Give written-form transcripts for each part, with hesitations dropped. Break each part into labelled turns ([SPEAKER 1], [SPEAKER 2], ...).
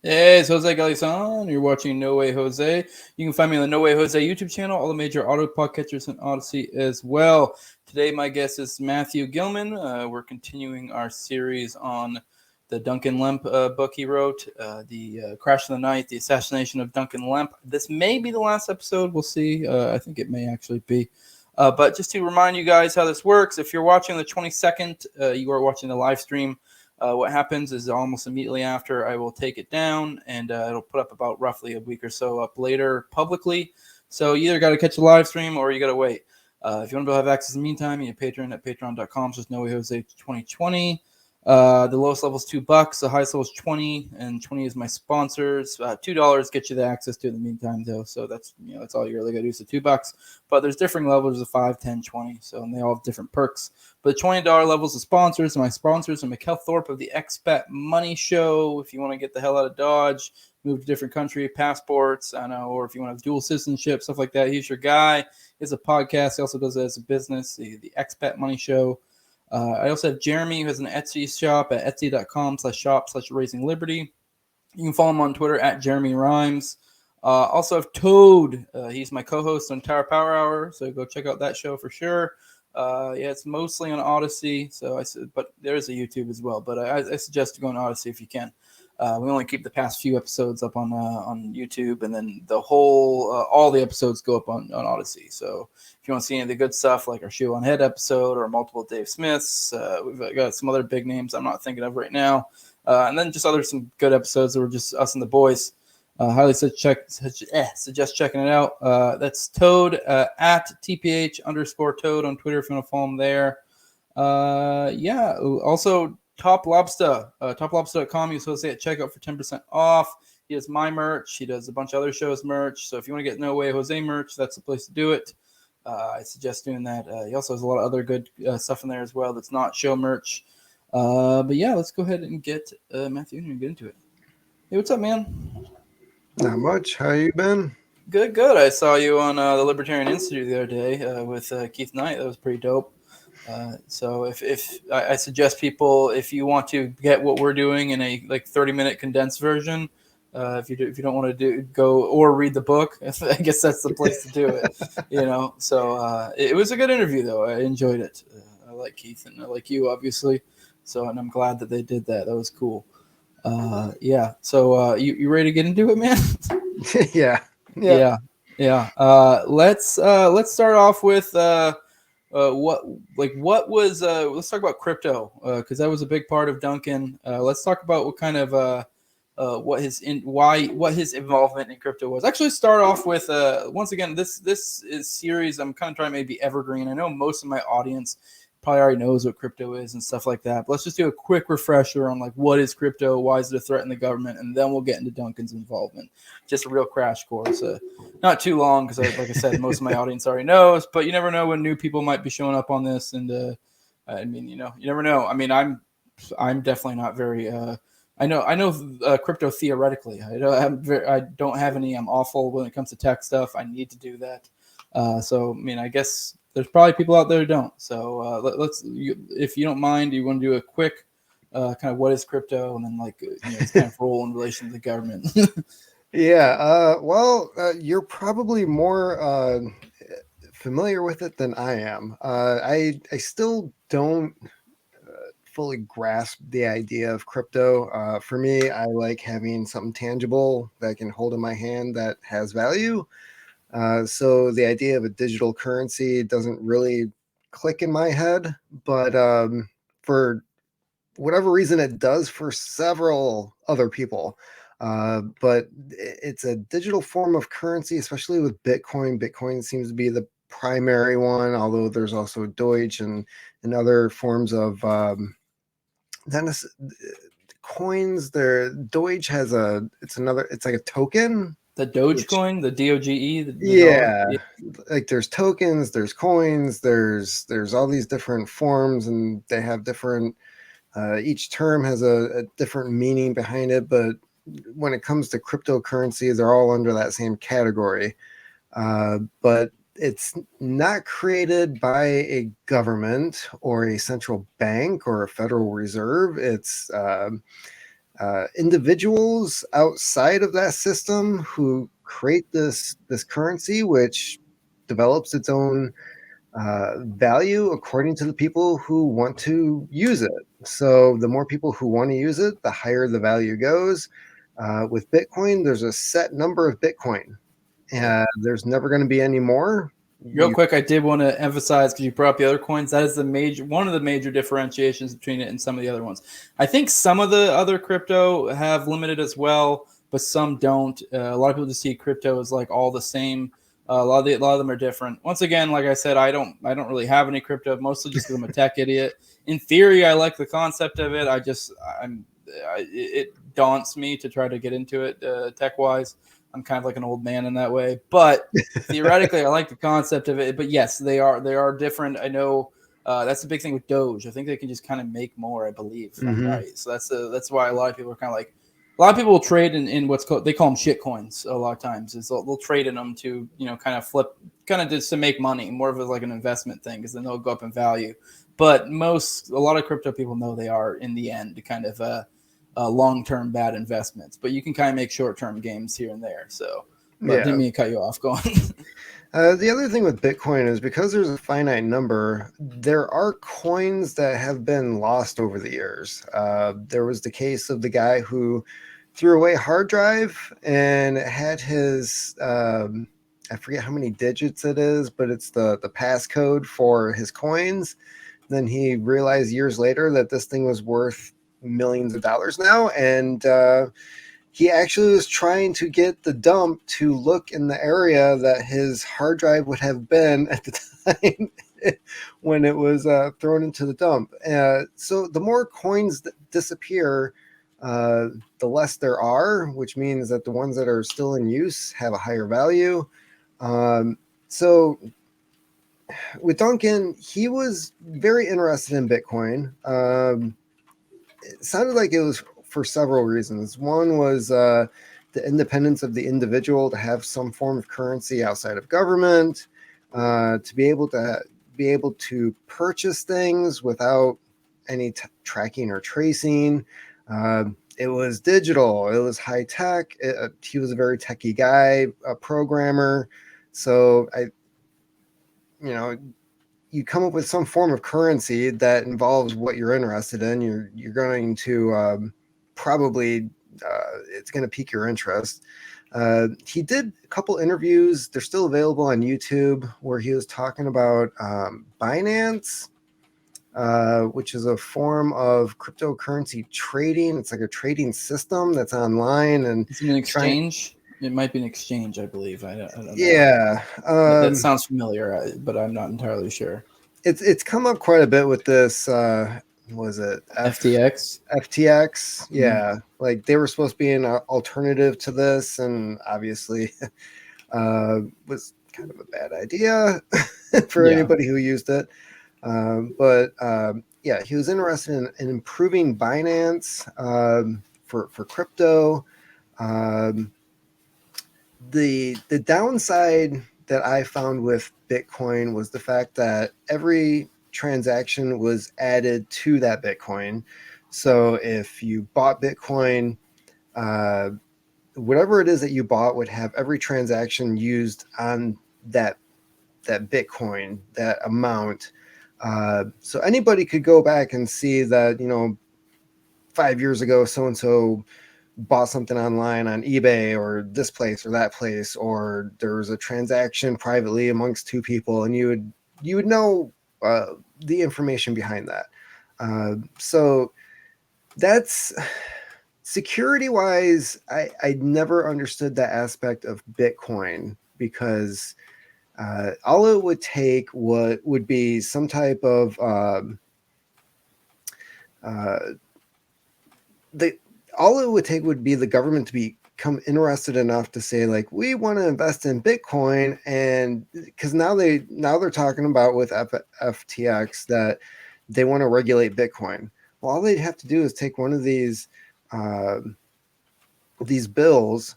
[SPEAKER 1] Hey, it's Jose Galison. You're watching No Way Jose. You can find me on the No Way Jose YouTube channel, all the major auto podcatchers and Odyssey as well. Today, my guest is Matthew Gilman. We're continuing our series on the Duncan Lemp book he wrote, the Crash of the Night, the Assassination of Duncan Lemp. This may be the last episode. We'll see. I think it may actually be. But just to remind you guys how this works, if you're watching the 22nd, you are watching the live stream. What happens is almost immediately after I will take it down and it'll put up about roughly a week or so up later publicly. So you either got to catch the live stream or you got to wait. If you want to have access in the meantime, you can Patreon at patreon.com. Just NoWayJose 2020. The lowest level is $2. The highest level is 20, and 20 is my sponsors. $2 gets you the access to it in the meantime, though. So that's that's all you really got to do. So $2. But there's different levels of 5, 10, 20. So and they all have different perks. But the $20 levels of sponsors. My sponsors are Mikkel Thorpe of the Expat Money Show. If you want to get the hell out of Dodge, move to a different country, passports, I know, or if you want to have dual citizenship, stuff like that, he's your guy. He has a podcast. He also does it as a business, the Expat Money Show. I also have Jeremy, who has an Etsy shop at etsy.com/shop/raising liberty. You can follow him on Twitter at Jeremy Rhymes. Also have Toad. He's my co-host on Tower Power Hour, so go check out that show for sure. It's mostly on Odyssey, but there's a YouTube as well. But I suggest to go on Odyssey if you can. We only keep the past few episodes up on YouTube, and then the whole all the episodes go up on Odyssey. So if you want to see any of the good stuff, like our Shoe on Head episode or multiple Dave Smiths, we've got some other big names I'm not thinking of right now, and then just some good episodes that were just us and the boys. Highly suggest checking it out. That's Toad at TPH_Toad on Twitter if you want to follow him there. Also TopLobsta, TopLobsta.com. You associate checkout for 10% off. He does my merch. He does a bunch of other shows merch. So if you want to get No Way Jose merch, that's the place to do it. I suggest doing that. He also has a lot of other good stuff in there as well that's not show merch. But yeah, let's go ahead and get Matthew and get into it. Hey, what's up, man?
[SPEAKER 2] Not much. How you been?
[SPEAKER 1] Good. I saw you on the Libertarian Institute the other day with Keith Knight. That was pretty dope. So if I suggest people, if you want to get what we're doing in a 30-minute condensed version, if you don't want to go or read the book, I guess that's the place to do it. So it was a good interview though. I enjoyed it. I like Keith and I like you obviously. So and I'm glad that they did that. That was cool. So you ready to get into it, man?
[SPEAKER 2] Yeah.
[SPEAKER 1] Yeah. Let's start off with what was let's talk about crypto because that was a big part of Duncan. Let's talk about what kind of what his involvement in crypto was. Actually, start off with once again this is series. I'm kind of trying to maybe evergreen. I know most of my audience probably already knows what crypto is and stuff like that. But let's just do a quick refresher on what is crypto, why is it a threat in the government, and then we'll get into Duncan's involvement. Just a real crash course. Not too long because, like I said, most of my audience already knows. But you never know when new people might be showing up on this, and you never know. I mean, I'm definitely not very. I know crypto theoretically. I don't have any. I'm awful when it comes to tech stuff. I need to do that. So I mean, I guess there's probably people out there who don't. So if you don't mind, you want to do a quick kind of what is crypto, and then its kind of role in relation to the government.
[SPEAKER 2] Yeah. You're probably more familiar with it than I am. I still don't fully grasp the idea of crypto. For me, I like having something tangible that I can hold in my hand that has value. So the idea of a digital currency doesn't really click in my head, but for whatever reason, it does for several other people. But it's a digital form of currency, especially with Bitcoin. Bitcoin seems to be the primary one, although there's also Doge and other forms of coins. There, Doge has it's like a token.
[SPEAKER 1] The Dogecoin, the DOGE, the dollar.
[SPEAKER 2] Yeah, like there's tokens, there's coins, there's all these different forms, and they have different. Each term has a different meaning behind it, but when it comes to cryptocurrency, they're all under that same category. But it's not created by a government or a central bank or a Federal Reserve. It's individuals outside of that system who create this currency, which develops its own value according to the people who want to use it. So the more people who want to use it, the higher the value goes. With Bitcoin, there's a set number of Bitcoin, and there's never going to be any more.
[SPEAKER 1] Real quick, I did want to emphasize, because you brought up the other coins, that is one of the major differentiations between it and some of the other ones. I think some of the other crypto have limited as well, but some don't. A lot of people just see crypto as like all the same. A lot of them are different. Once again, like I said, I don't really have any crypto, mostly just because I'm a tech idiot. In theory, I like the concept of it. It daunts me to try to get into it tech wise. I'm kind of like an old man in that way, but theoretically, I like the concept of it. But yes, they are different. I know that's the big thing with Doge. I think they can just kind of make more. I believe, if I'm right. So that's why a lot of people are kind of like, a lot of people will trade in what's called, they call them shit coins. A lot of times, is they'll trade in them to kind of flip, kind of just to make money, more of it like an investment thing, because then they'll go up in value. But a lot of crypto people know they are in the end kind of long-term bad investments, but you can kind of make short-term games here and there. So, but didn't mean to cut you off. Go on.
[SPEAKER 2] The other thing with Bitcoin is, because there's a finite number, there are coins that have been lost over the years. There was the case of the guy who threw away a hard drive and had his, I forget how many digits it is, but it's the passcode for his coins. Then he realized years later that this thing was worth millions of dollars now, and he actually was trying to get the dump to look in the area that his hard drive would have been at the time when it was thrown into the dump. So the more coins that disappear, the less there are, which means that the ones that are still in use have a higher value. So with Duncan, he was very interested in Bitcoin. It sounded like it was for several reasons. One was the independence of the individual to have some form of currency outside of government, to be able to purchase things without any tracking or tracing. It was digital. It was high tech. He was a very techie guy, a programmer. So you come up with some form of currency that involves what you're interested in. You're going to probably it's going to pique your interest. He did a couple interviews. They're still available on YouTube, where he was talking about Binance, which is a form of cryptocurrency trading. It's like a trading system that's online, and
[SPEAKER 1] it's an exchange. It might be an exchange, I believe. I don't know.
[SPEAKER 2] Yeah,
[SPEAKER 1] that sounds familiar, but I'm not entirely sure.
[SPEAKER 2] It's come up quite a bit with this. Was it
[SPEAKER 1] FTX?
[SPEAKER 2] FTX, yeah. Like, they were supposed to be an alternative to this, and obviously was kind of a bad idea for anybody who used it. But he was interested in improving Binance for crypto. The downside that I found with Bitcoin was the fact that every transaction was added to that Bitcoin. So if you bought Bitcoin, whatever it is that you bought would have every transaction used on that Bitcoin, that amount. So anybody could go back and see that, 5 years ago, so-and-so bought something online on eBay or this place or that place, or there was a transaction privately amongst two people, and you would know the information behind that. So that's security wise. I never understood that aspect of Bitcoin, because all it would take would be some type of all it would take would be the government to become interested enough to say, like, we want to invest in Bitcoin. And because now they're talking about with FTX that they want to regulate Bitcoin. Well, all they'd have to do is take one of these bills,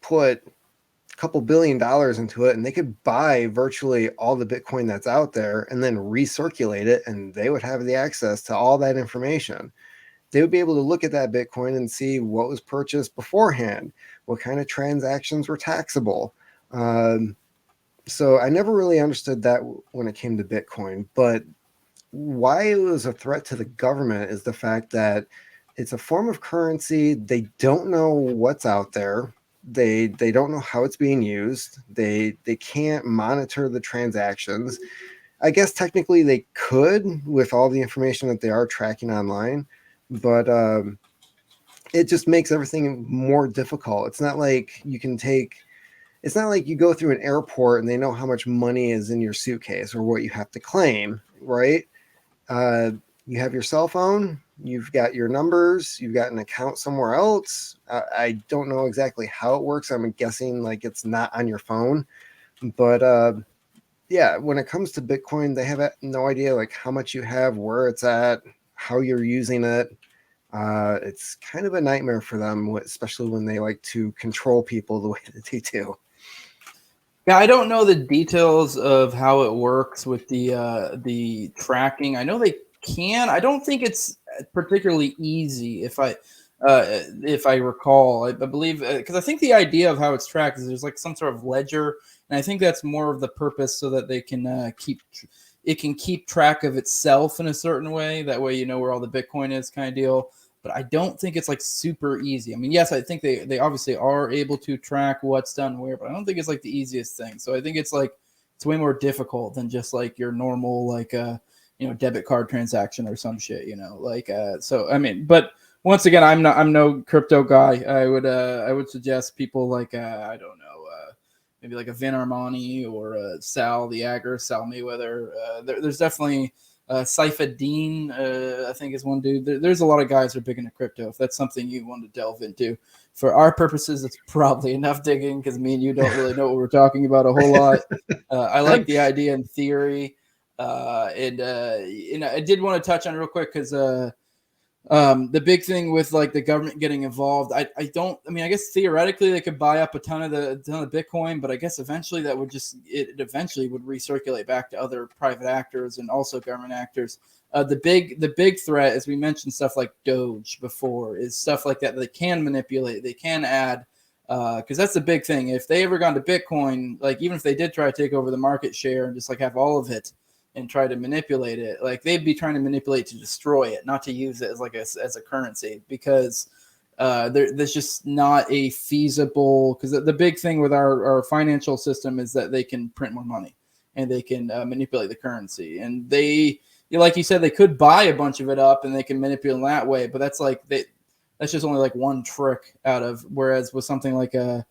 [SPEAKER 2] put a couple $1 billion into it, and they could buy virtually all the Bitcoin that's out there and then recirculate it, and they would have the access to all that information. they would be able to look at that Bitcoin and see what was purchased beforehand, what kind of transactions were taxable. So I never really understood that when it came to Bitcoin, but why it was a threat to the government is the fact that it's a form of currency. They don't know what's out there. They don't know how it's being used. They can't monitor the transactions. I guess technically they could with all the information that they are tracking online, but it just makes everything more difficult. It's not like you can take. It's not like you go through an airport and they know how much money is in your suitcase or what you have to claim, right? Uh, you have your cell phone, you've got your numbers, you've got an account somewhere else. I don't know exactly how it works. I'm guessing like it's not on your phone, but yeah, when it comes to Bitcoin, they have no idea like how much you have, where it's at, how you're using it. It's kind of a nightmare for them, especially when they like to control people the way that they do.
[SPEAKER 1] Yeah, I don't know the details of how it works with the tracking. I know they can. I don't think it's particularly easy. If I recall, I believe because I think the idea of how it's tracked is there's like some sort of ledger, and I think that's more of the purpose so that they can keep track of itself in a certain way. That way, you know where all the Bitcoin is, kind of deal. But I don't think it's like super easy. I mean, yes, I think they obviously are able to track what's done where, but I don't think it's like the easiest thing. So I think it's way more difficult than just like your normal debit card transaction or some shit, so I mean, but once again, I'm no crypto guy. I would suggest people like I don't know, maybe like a Vin Armani or Sal the Agger, Sal Mayweather. There's definitely Saifa Dean, I think is one dude. There's a lot of guys who are big into crypto. If that's something you want to delve into, for our purposes, it's probably enough digging because me and you don't really know what we're talking about a whole lot. I like the idea in theory, and I did want to touch on it real quick because the big thing with like the government getting involved, I guess theoretically they could buy up a ton of Bitcoin, but I guess eventually it eventually would recirculate back to other private actors and also government actors. The big threat, as we mentioned, stuff like Doge before, is stuff like that they can manipulate, they can add, because that's the big thing. If they ever gone to Bitcoin, like even if they did try to take over the market share and just like have all of it and try to manipulate it, like they'd be trying to manipulate to destroy it, not to use it as a currency, because there's just not a feasible, because the big thing with our financial system is that they can print more money and they can manipulate the currency, and like you said, they could buy a bunch of it up and they can manipulate that way, but that's just only like one trick out of, whereas with something like a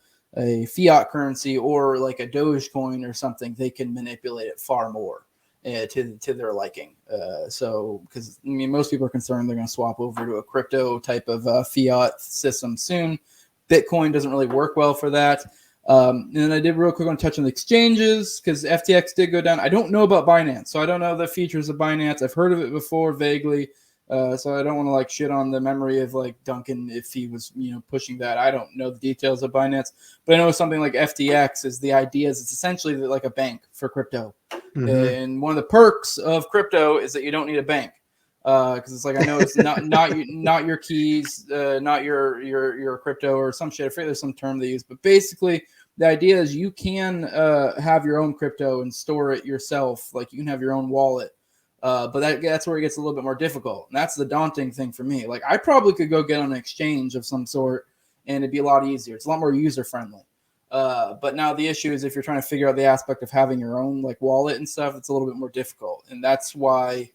[SPEAKER 1] fiat currency or like a Dogecoin or something, they can manipulate it far more to their liking. So, because I mean, most people are concerned they're going to swap over to a crypto type of fiat system soon. Bitcoin doesn't really work well for that. And then I did real quick want to touch on the exchanges because FTX did go down. I don't know about Binance, so I don't know the features of Binance. I've heard of it before vaguely. So I don't want to like shit on the memory of like Duncan if he was, pushing that. I don't know the details of Binance, but I know something like FTX is the idea is it's essentially like a bank for crypto. Mm-hmm. And one of the perks of crypto is that you don't need a bank. Because it's like, I know it's not your keys, not your crypto or some shit. I forget there's some term they use, but basically the idea is you can have your own crypto and store it yourself. Like you can have your own wallet. But that's where it gets a little bit more difficult. And that's the daunting thing for me. Like I probably could go get on an exchange of some sort and it'd be a lot easier. It's a lot more user friendly. But now the issue is if you're trying to figure out the aspect of having your own like wallet and stuff, it's a little bit more difficult. And that's why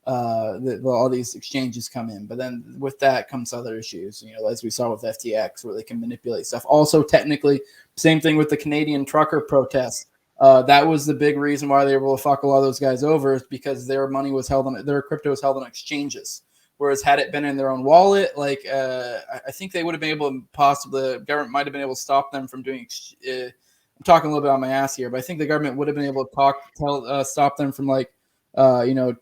[SPEAKER 1] all these exchanges come in. But then with that comes other issues, as we saw with FTX, where they can manipulate stuff. Also, technically, same thing with the Canadian trucker protests. That was the big reason why they were able to fuck a lot of those guys over, is because their money was held on, their crypto was held on exchanges. Whereas had it been in their own wallet, like I think they would have been able to the government might have been able to stop them from doing. I'm talking a little bit on my ass here, but I think the government would have been able to stop them from like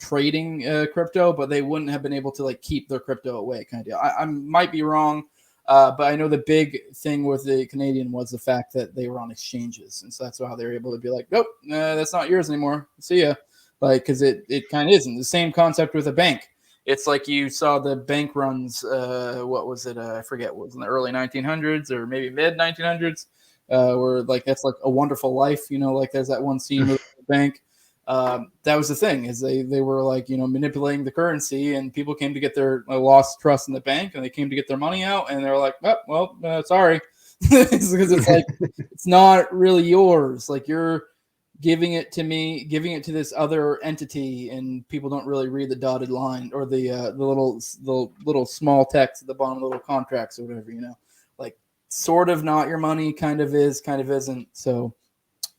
[SPEAKER 1] trading crypto, but they wouldn't have been able to like keep their crypto away, kind of deal. I might be wrong. But I know the big thing with the Canadian was the fact that they were on exchanges. And so that's how they were able to be like, nope, that's not yours anymore. See ya. Like, because it kind of isn't the same concept with a bank. It's like you saw the bank runs. What was it? I forget. What was in the early 1900s or maybe mid 1900s? Where like that's like A Wonderful Life. Like there's that one scene with the bank. That was the thing is they were like manipulating the currency, and people came to get their lost trust in the bank, and they came to get their money out, and they're like, sorry, because it's like it's not really yours. Like you're giving it to me, giving it to this other entity, and people don't really read the dotted line or the little small text at the bottom of the little contracts or whatever. Like sort of not your money, kind of is, kind of isn't. So.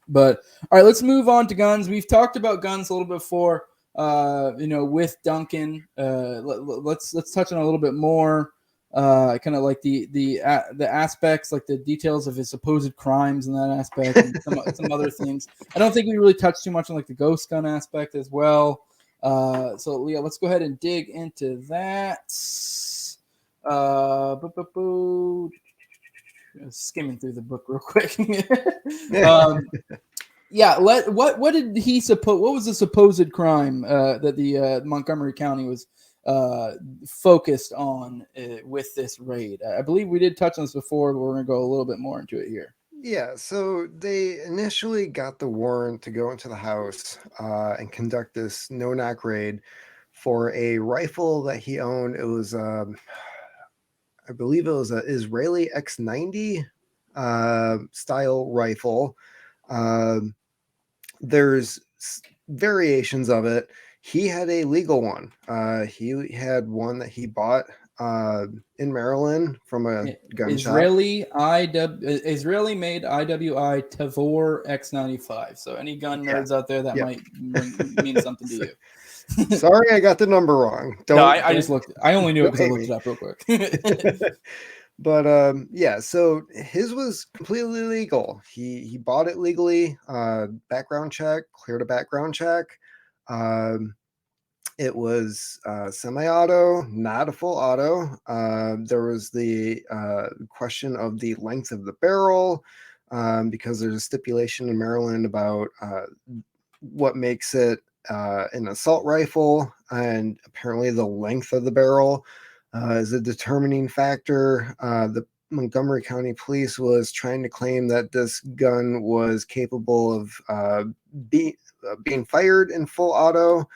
[SPEAKER 1] But all right, let's move on to guns. We've talked about guns a little bit before, with Duncan. Let's touch on a little bit more, kind of like the aspects, like the details of his supposed crimes in that aspect, and some other things. I don't think we really touched too much on like the ghost gun aspect as well. So Leah, let's go ahead and dig into that. Skimming through the book real quick. What did he suppose? What was the supposed crime that the Montgomery County was focused on with this raid? I believe we did touch on this before, but we're going to go a little bit more into it here.
[SPEAKER 2] Yeah, so they initially got the warrant to go into the house and conduct this no-knock raid for a rifle that he owned. It was I believe it was an Israeli X90 style rifle. There's variations of it. He had a legal one. He had one that he bought in Maryland from a gun shop.
[SPEAKER 1] Israeli made IWI Tavor X95. So any gun nerds out there that might mean something to you.
[SPEAKER 2] Sorry, I got the number wrong.
[SPEAKER 1] I just looked. I only knew it because I looked it up real quick.
[SPEAKER 2] But so his was completely legal. He bought it legally. Background check, cleared a background check. It was semi-auto, not a full auto. There was the question of the length of the barrel, because there's a stipulation in Maryland about what makes it an assault rifle, and apparently the length of the barrel is a determining factor. The Montgomery County Police was trying to claim that this gun was capable of being fired in full auto,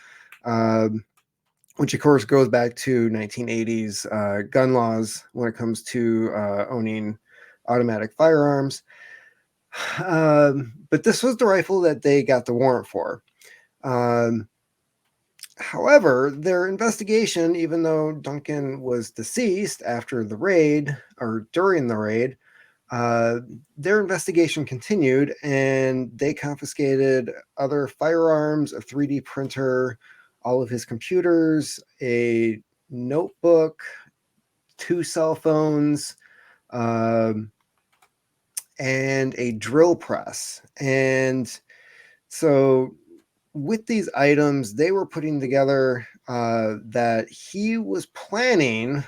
[SPEAKER 2] which of course goes back to 1980s gun laws when it comes to owning automatic firearms. But this was the rifle that they got the warrant for. However, their investigation, even though Duncan was deceased after the raid or during the raid, their investigation continued, and they confiscated other firearms, a 3D printer, all of his computers, a notebook, 2 cell phones, and a drill press. And so with these items, they were putting together that he was planning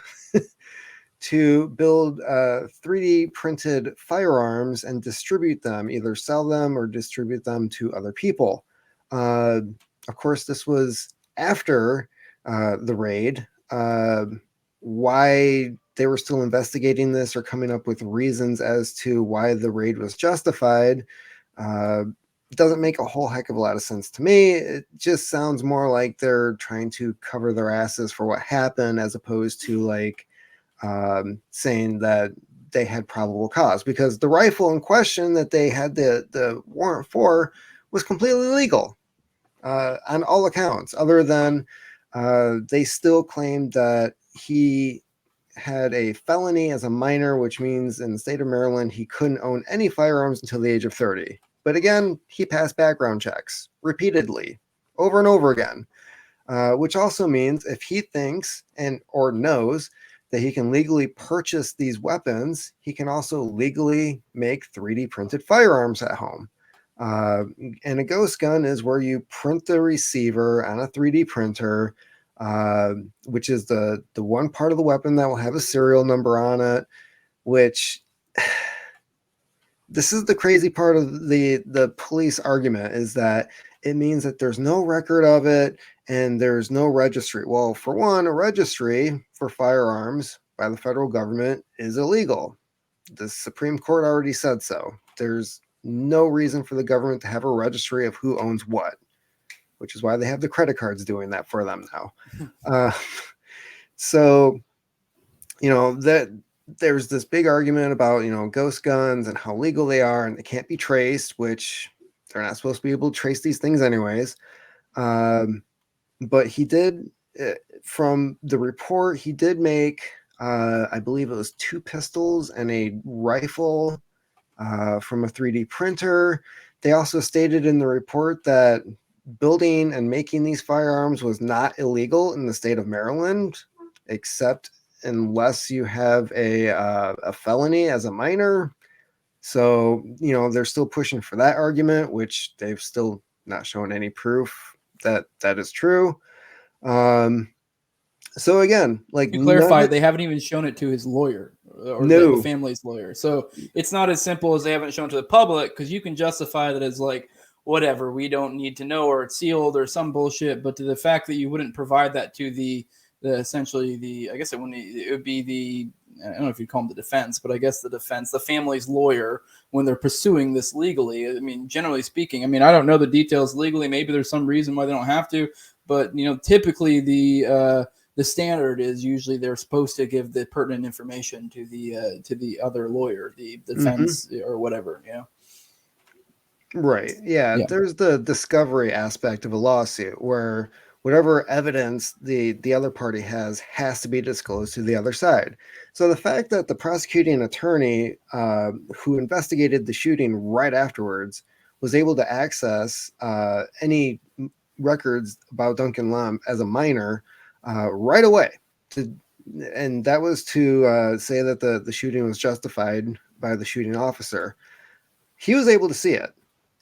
[SPEAKER 2] to build 3D printed firearms and distribute them, either sell them or distribute them to other people. Of course, this was after the raid. Why they were still investigating this or coming up with reasons as to why the raid was justified doesn't make a whole heck of a lot of sense to me. It just sounds more like they're trying to cover their asses for what happened, as opposed to like saying that they had probable cause, because the rifle in question that they had the warrant for was completely legal on all accounts, other than they still claimed that he had a felony as a minor, which means in the state of Maryland he couldn't own any firearms until the age of 30. But again, he passed background checks repeatedly, over and over again, which also means if he thinks or knows that he can legally purchase these weapons, he can also legally make 3D printed firearms at home. And a ghost gun is where you print the receiver on a 3D printer, which is the one part of the weapon that will have a serial number on it, which... This is the crazy part of the police argument, is that it means that there's no record of it and there's no registry. Well, for one, a registry for firearms by the federal government is illegal. The Supreme Court already said so. There's no reason for the government to have a registry of who owns what, which is why they have the credit cards doing that for them now. So, that there's this big argument about, ghost guns and how legal they are and they can't be traced, which they're not supposed to be able to trace these things anyways. But he did, from the report, he did make, I believe it was 2 pistols and a rifle from a 3D printer. They also stated in the report that building and making these firearms was not illegal in the state of Maryland, except unless you have a felony as a minor. So, they're still pushing for that argument, which they've still not shown any proof that is true. So again, like,
[SPEAKER 1] to clarify, they haven't even shown it to his lawyer or
[SPEAKER 2] no.
[SPEAKER 1] the family's lawyer. So it's not as simple as they haven't shown it to the public, because you can justify that as like, whatever, we don't need to know, or it's sealed or some bullshit. But to the fact that you wouldn't provide that to the essentially the, I guess it would be the, I don't know if you'd call them the defense, but I guess the defense, the family's lawyer, when they're pursuing this legally. I mean, generally speaking, I mean, I don't know the details legally. Maybe there's some reason why they don't have to, but typically the standard is usually they're supposed to give the pertinent information to the other lawyer, the defense or whatever.
[SPEAKER 2] Right. Yeah. There's the discovery aspect of a lawsuit where whatever evidence the other party has to be disclosed to the other side. So the fact that the prosecuting attorney who investigated the shooting right afterwards was able to access any records about Duncan Lemp as a minor right away, and that was to say that the shooting was justified by the shooting officer. He was able to see it.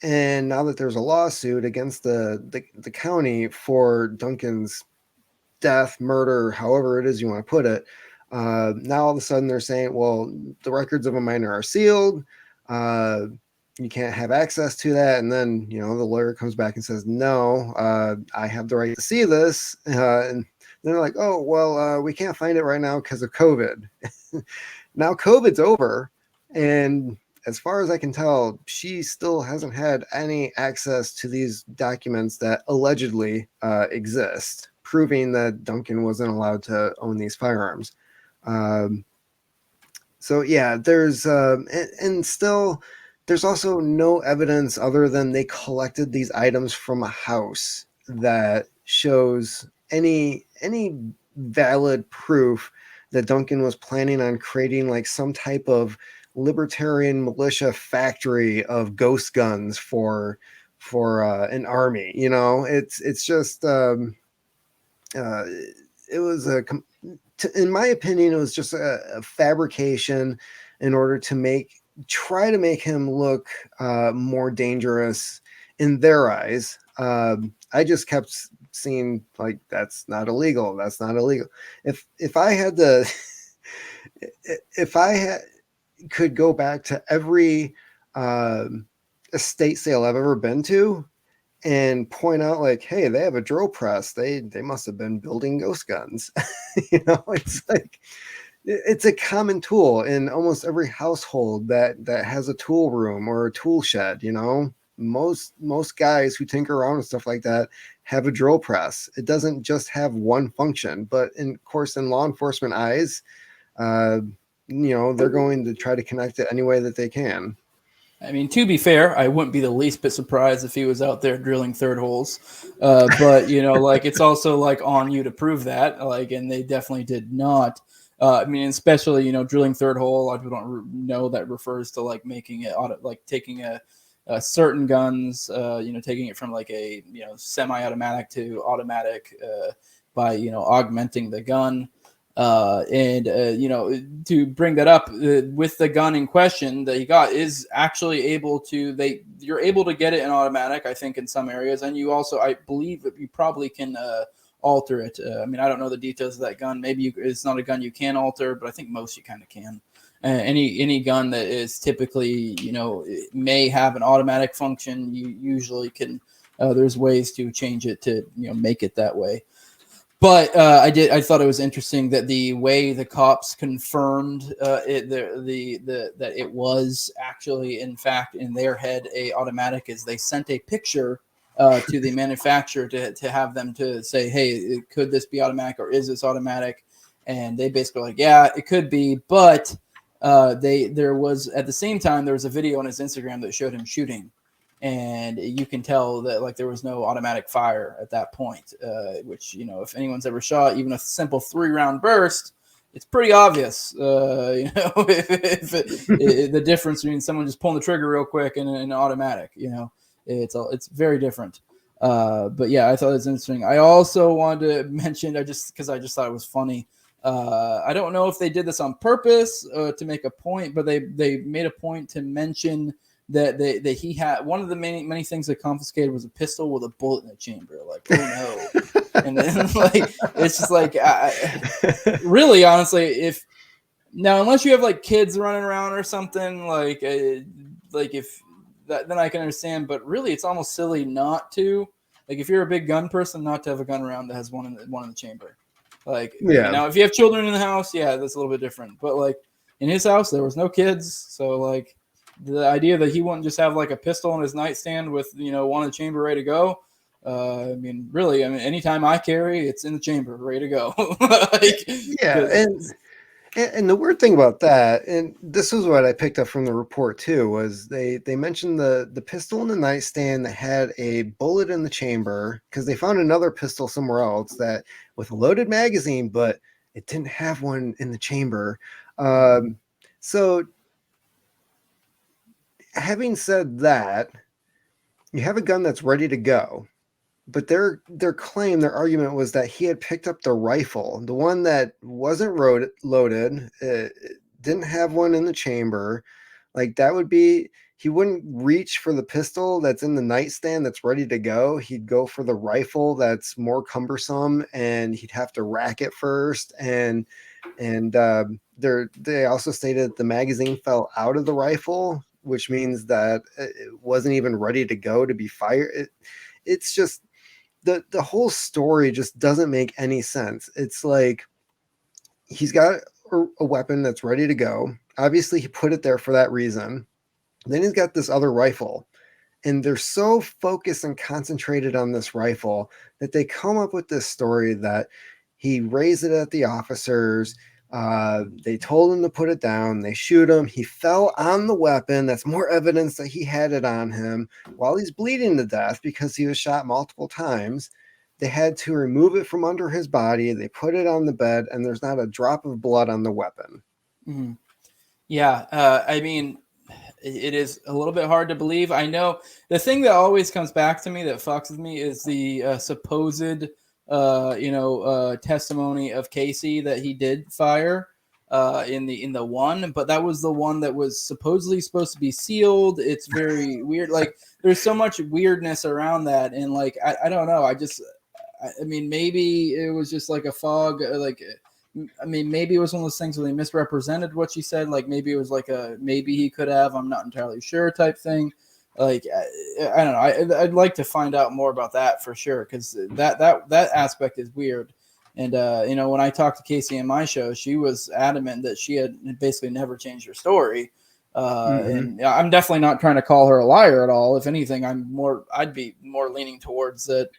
[SPEAKER 2] And now that there's a lawsuit against the county for Duncan's death, murder, however it is you want to put it, now all of a sudden they're saying, well, the records of a minor are sealed. You can't have access to that. And then, the lawyer comes back and says, no, I have the right to see this. And they're like, oh, well, we can't find it right now because of COVID. Now COVID's over. And as far as I can tell, she still hasn't had any access to these documents that allegedly exist, proving that Duncan wasn't allowed to own these firearms. So yeah, there's and still there's also no evidence other than they collected these items from a house that shows any valid proof that Duncan was planning on creating like some type of libertarian militia factory of ghost guns for an army. It's just it was in my opinion, it was just a fabrication in order to try to make him look more dangerous in their eyes. I just kept seeing like, that's not illegal. That's not illegal. If I had to, if I could go back to every estate sale I've ever been to and point out like, hey, they have a drill press. They must have been building ghost guns. It's like, it's a common tool in almost every household that has a tool room or a tool shed. Most guys who tinker around and stuff like that have a drill press. It doesn't just have one function, but in law enforcement eyes, they're going to try to connect it any way that they can.
[SPEAKER 1] I mean, to be fair, I wouldn't be the least bit surprised if he was out there drilling third holes. But, like, it's also like on you to prove that, like, and they definitely did not. I mean, especially, drilling third hole, a lot of people don't know that refers to like making it, like taking a certain guns, taking it from like a, semi-automatic to automatic by, augmenting the gun. To bring that up with the gun in question that he got is actually you're able to get it in automatic, I think, in some areas. And you also, I believe that you probably can alter it. I mean, I don't know the details of that gun. Maybe it's not a gun you can alter, but I think most you kind of can. Any gun that is typically, it may have an automatic function, you usually can There's ways to change it to make it that way. But I thought it was interesting that the way the cops confirmed that it was actually, in fact, in their head, a automatic is they sent a picture to the manufacturer to have them to say, hey, could this be automatic or is this automatic? And they basically were like, yeah, it could be, but there was at the same time there was a video on his Instagram that showed him shooting. And you can tell that like there was no automatic fire at that point, which, if anyone's ever shot even a simple 3-round burst, it's pretty obvious, if the difference between someone just pulling the trigger real quick and an automatic, it's very different. But yeah, I thought it was interesting. I also wanted to mention, because I just thought it was funny. I don't know if they did this on purpose to make a point, but they made a point to mention that he had one of the many things they confiscated was a pistol with a bullet in the chamber. Like, oh no. And then like it's just like really honestly, if now unless you have like kids running around or something like if that, then I can understand, but really it's almost silly not to, like, if you're a big gun person, not to have a gun around that has one in the chamber. Like,
[SPEAKER 2] yeah.
[SPEAKER 1] Now if you have children in the house, yeah, that's a little bit different, but like in his house there was no kids, so like the idea that he wouldn't just have like a pistol in his nightstand with, one in the chamber ready to go. Really, anytime I carry, it's in the chamber ready to go. Like,
[SPEAKER 2] yeah. And the weird thing about that, and this is what I picked up from the report too, was they mentioned the pistol in the nightstand that had a bullet in the chamber, because they found another pistol somewhere else that with a loaded magazine, but it didn't have one in the chamber. So having said that, you have a gun that's ready to go, but their argument was that he had picked up the rifle, the one that wasn't loaded, didn't have one in the chamber. Like, that would be, he wouldn't reach for the pistol that's in the nightstand that's ready to go. He'd go for the rifle that's more cumbersome, and he'd have to rack it first. And they also stated the magazine fell out of the rifle, which means that it wasn't even ready to go to be fired. It's just the whole story just doesn't make any sense. It's like he's got a weapon that's ready to go. Obviously, he put it there for that reason. Then he's got this other rifle, and they're so focused and concentrated on this rifle that they come up with this story that he raised it at the officers. They told him to put it down. They shoot him. He fell on the weapon. That's more evidence that he had it on him while he's bleeding to death because he was shot multiple times. They had to remove it from under his body. They put it on the bed, and there's not a drop of blood on the weapon.
[SPEAKER 1] Mm-hmm. Yeah. It is a little bit hard to believe. I know the thing that always comes back to me that fucks with me is the supposed testimony of Casey that he did fire in the one, but that was the one that was supposedly supposed to be sealed. It's very weird. Like, there's so much weirdness around that, and like I don't know. Maybe it was just like a fog. Maybe it was one of those things where they misrepresented what she said. Like, maybe it was like maybe he could have, I'm not entirely sure type thing. Like, I don't know. I'd like to find out more about that for sure, because that aspect is weird. And when I talked to Casey in my show, she was adamant that she had basically never changed her story. And I'm definitely not trying to call her a liar at all. If anything, I'd be more leaning towards that.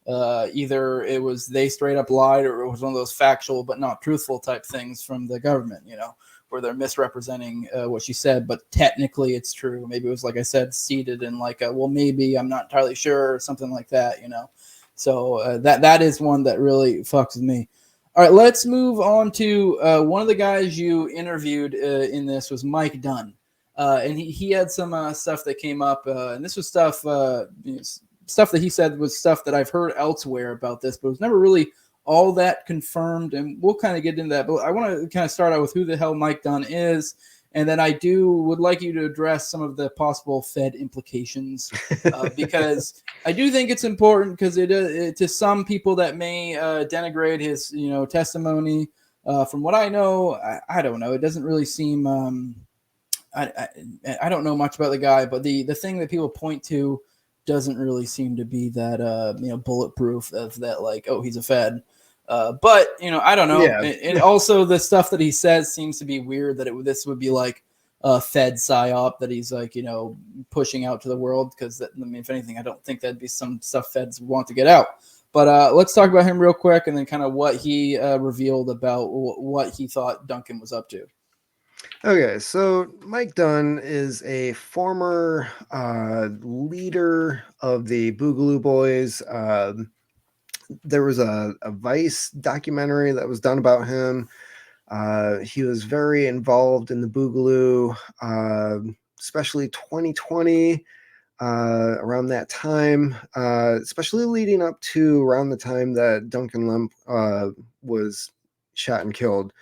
[SPEAKER 1] Either it was they straight up lied, or it was one of those factual but not truthful type things from the government, where they're misrepresenting what she said, but technically it's true. Maybe it was, like I said, seated in like maybe I'm not entirely sure, or something like that, So that is one that really fucks with me. All right, let's move on to one of the guys you interviewed in this was Mike Dunn, and he had some stuff that came up, and this was stuff that he said was stuff that I've heard elsewhere about this, but it was never really all that confirmed, and we'll kind of get into that. But I want to kind of start out with who the hell Mike Dunn is, and then I would like you to address some of the possible Fed implications, because I do think it's important, because it to some people that may denigrate his testimony. From what I know, I don't know. It doesn't really seem. I don't know much about the guy, but the thing that people point to doesn't really seem to be that bulletproof of that, like, oh, he's a Fed. But I don't know.
[SPEAKER 2] Yeah.
[SPEAKER 1] And also the stuff that he says seems to be weird. That this would be like a Fed psyop that he's like pushing out to the world. Because if anything, I don't think that'd be some stuff Feds want to get out. But let's talk about him real quick, and then kind of what he revealed about what he thought Duncan was up to.
[SPEAKER 2] Okay, so Mike Dunn is a former leader of the Boogaloo Boys. There was a Vice documentary that was done about him. He was very involved in the Boogaloo, especially 2020, around that time, especially leading up to around the time that Duncan Lemp was shot and killed.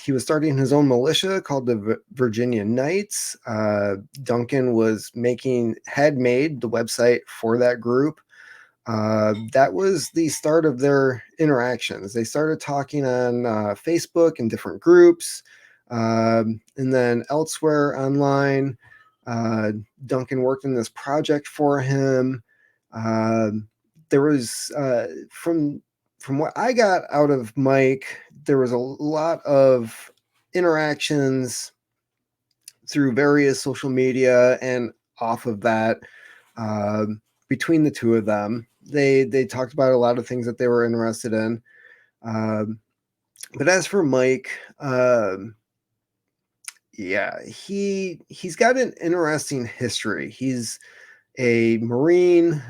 [SPEAKER 2] He was starting his own militia called the Virginia Knights. Duncan had made the website for that group. That was the start of their interactions. They started talking on Facebook in different groups, and then elsewhere online. Duncan worked in this project for him. There was from what I got out of Mike, there was a lot of interactions through various social media and off of that between the two of them. They talked about a lot of things that they were interested in. But as for Mike, yeah, he's got an interesting history. He's a Marine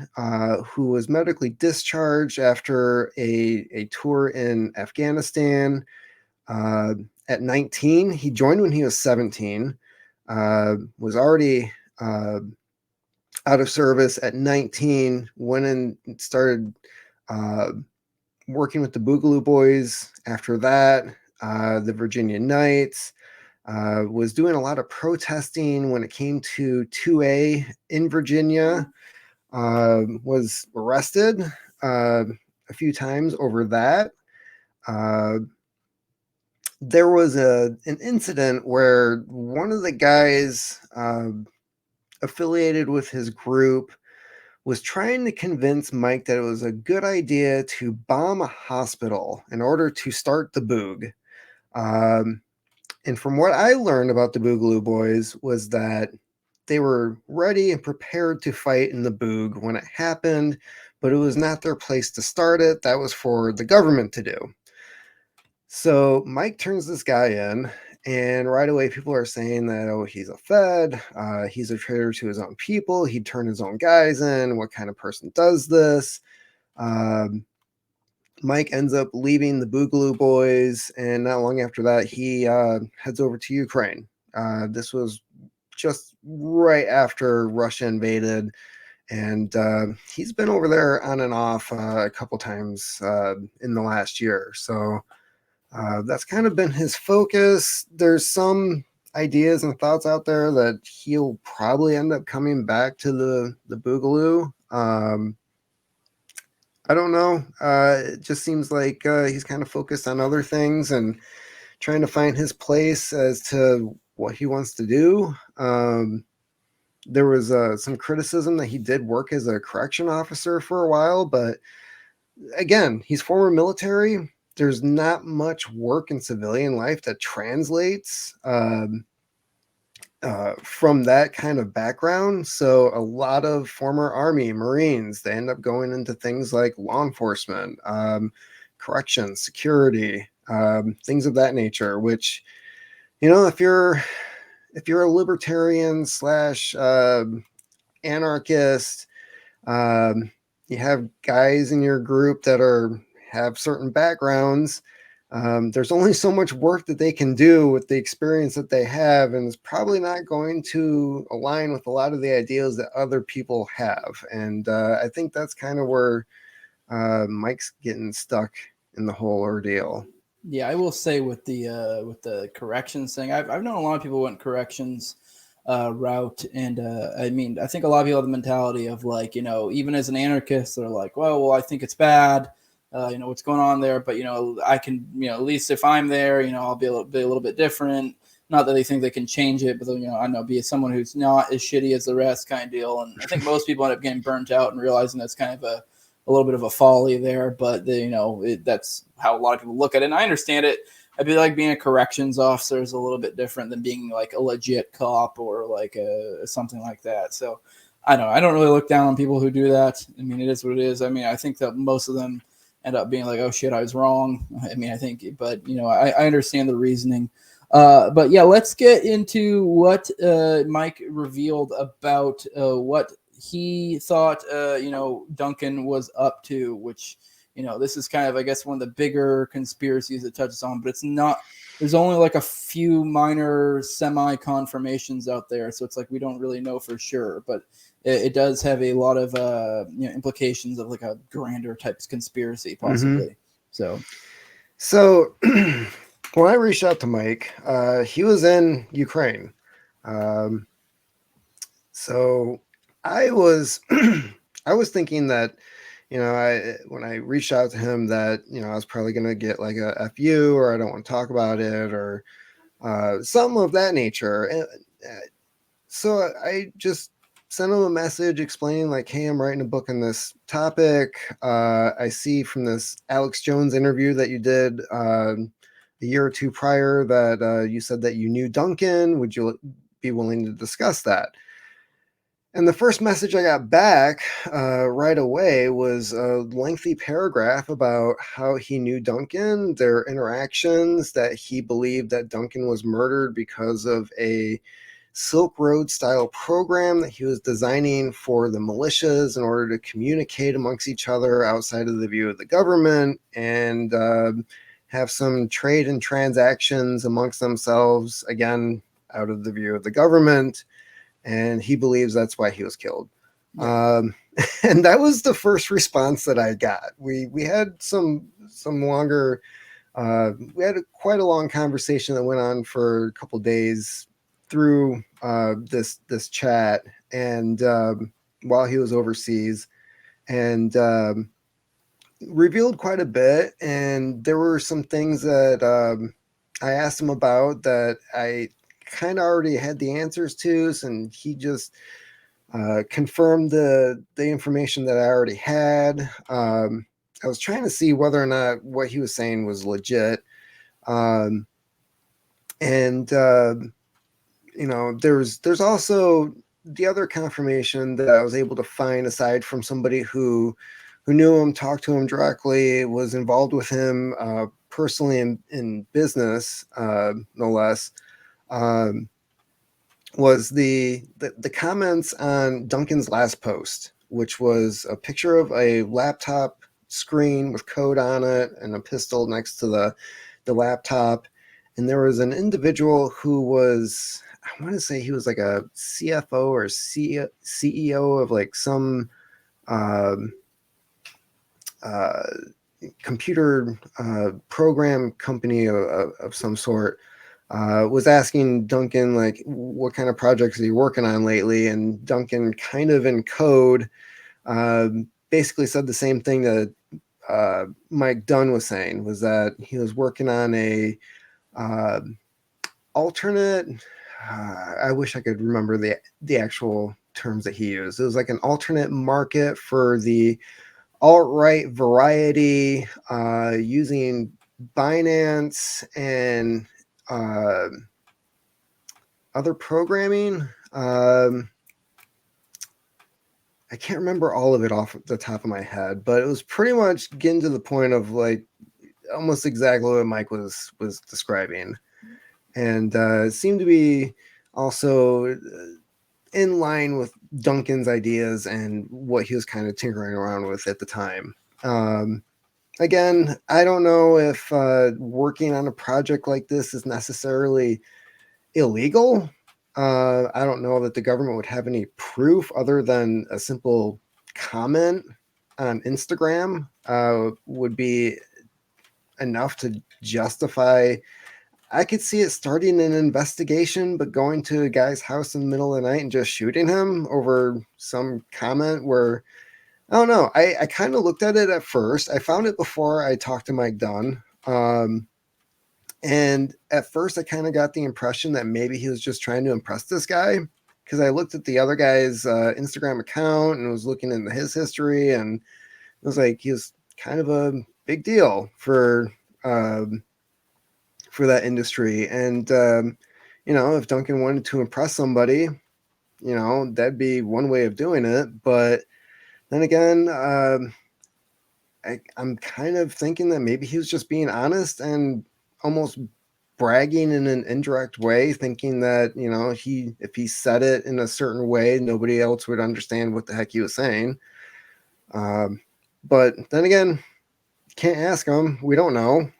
[SPEAKER 2] who was medically discharged after a tour in Afghanistan. At 19, he joined when he was 17, was already out of service at 19, went and started working with the Boogaloo Boys after that, the Virginia Knights. Was doing a lot of protesting when it came to 2A in Virginia. Was arrested a few times over that. There was an incident where one of the guys affiliated with his group was trying to convince Mike that it was a good idea to bomb a hospital in order to start the Boog. And from what I learned about the Boogaloo Boys was that they were ready and prepared to fight in the Boog when it happened, but it was not their place to start it. That was for the government to do. So Mike turns this guy in, and right away people are saying that, oh, he's a Fed, he's a traitor to his own people, he'd turn his own guys in, what kind of person does this? Mike ends up leaving the Boogaloo Boys, and not long after that, he heads over to Ukraine. This was just right after Russia invaded, and he's been over there on and off a couple times in the last year. So that's kind of been his focus. There's some ideas and thoughts out there that he'll probably end up coming back to the Boogaloo. I don't know. It just seems like he's kind of focused on other things and trying to find his place as to what he wants to do. There was some criticism that he did work as a correction officer for a while, but again, he's former military. There's not much work in civilian life that translates from that kind of background. So a lot of former Army, Marines, they end up going into things like law enforcement, corrections, security, things of that nature, which, if you're a libertarian slash anarchist, you have guys in your group that have certain backgrounds. There's only so much work that they can do with the experience that they have, and it's probably not going to align with a lot of the ideas that other people have. And I think that's kind of where Mike's getting stuck in the whole ordeal.
[SPEAKER 1] Yeah, I will say with the corrections thing, I've known a lot of people who went corrections route, and I think a lot of people have the mentality of like, even as an anarchist, they're like, well, I think it's bad. What's going on there, but I can, at least if I'm there, I'll be a little bit different. not that they think they can change it, but I don't know, be someone who's not as shitty as the rest kind of deal. And I think most people end up getting burnt out and realizing that's kind of a little bit of a folly there, but that's how a lot of people look at it. And I understand it. I feel like being a corrections officer is a little bit different than being like a legit cop or like something like that. So I don't really look down on people who do that. I mean, it is what it is. I mean, I think that most of them end up being like, oh shit, I was wrong. I mean, I think, but I understand the reasoning. But yeah, let's get into what Mike revealed about what he thought Duncan was up to, which this is kind of, I guess, one of the bigger conspiracies it touches on, but it's not. There's only like a few minor semi confirmations out there, so it's like we don't really know for sure, but it does have a lot of implications of like a grander type conspiracy possibly. So
[SPEAKER 2] when I reached out to Mike, he was in Ukraine. So I was I was thinking that when I reached out to him that I was probably gonna get like a FU, or I don't want to talk about it, or something of that nature. And so I just sent him a message explaining like, hey, I'm writing a book on this topic. I see from this Alex Jones interview that you did a year or two prior that you said that you knew Duncan. Would you be willing to discuss that? And the first message I got back right away was a lengthy paragraph about how he knew Duncan, their interactions, that he believed that Duncan was murdered because of a Silk Road style program that he was designing for the militias in order to communicate amongst each other outside of the view of the government, and have some trade and transactions amongst themselves, again, out of the view of the government. And he believes that's why he was killed. Yeah. And that was the first response that I got. We had some longer, we had quite a long conversation that went on for a couple days through this chat, and while he was overseas, and revealed quite a bit. And there were some things that I asked him about that I kind of already had the answers to, and he just confirmed the information that I already had. I was trying to see whether or not what he was saying was legit. And there's also the other confirmation that I was able to find, aside from somebody who knew him, talked to him directly, was involved with him personally in business, no less. Was the comments on Duncan's last post, which was a picture of a laptop screen with code on it and a pistol next to the laptop. And there was an individual who was, I want to say he was like a CFO or CEO of like some computer program company of some sort. Was asking Duncan, like, what kind of projects are you working on lately? And Duncan, kind of in code, basically said the same thing that Mike Dunn was saying, was that he was working on a alternate, I wish I could remember the actual terms that he used. It was like an alternate market for the alt-right variety, using Binance and other programming. I can't remember all of it off the top of my head, but it was pretty much getting to the point of like almost exactly what Mike was describing. And it seemed to be also in line with Duncan's ideas and what he was kind of tinkering around with at the time. Again, I don't know if working on a project like this is necessarily illegal. I don't know that the government would have any proof other than a simple comment on Instagram would be enough to justify. I could see it starting an investigation, but going to a guy's house in the middle of the night and just shooting him over some comment where, I don't know. I kind of looked at it at first. I found it before I talked to Mike Dunn. And at first, I kind of got the impression that maybe he was just trying to impress this guy, because I looked at the other guy's Instagram account and was looking into his history, and it was like he was kind of a big deal for that industry. And if Duncan wanted to impress somebody, that'd be one way of doing it. But then again, I'm kind of thinking that maybe he was just being honest and almost bragging in an indirect way, thinking that if he said it in a certain way, nobody else would understand what the heck he was saying. But then again, can't ask him. We don't know.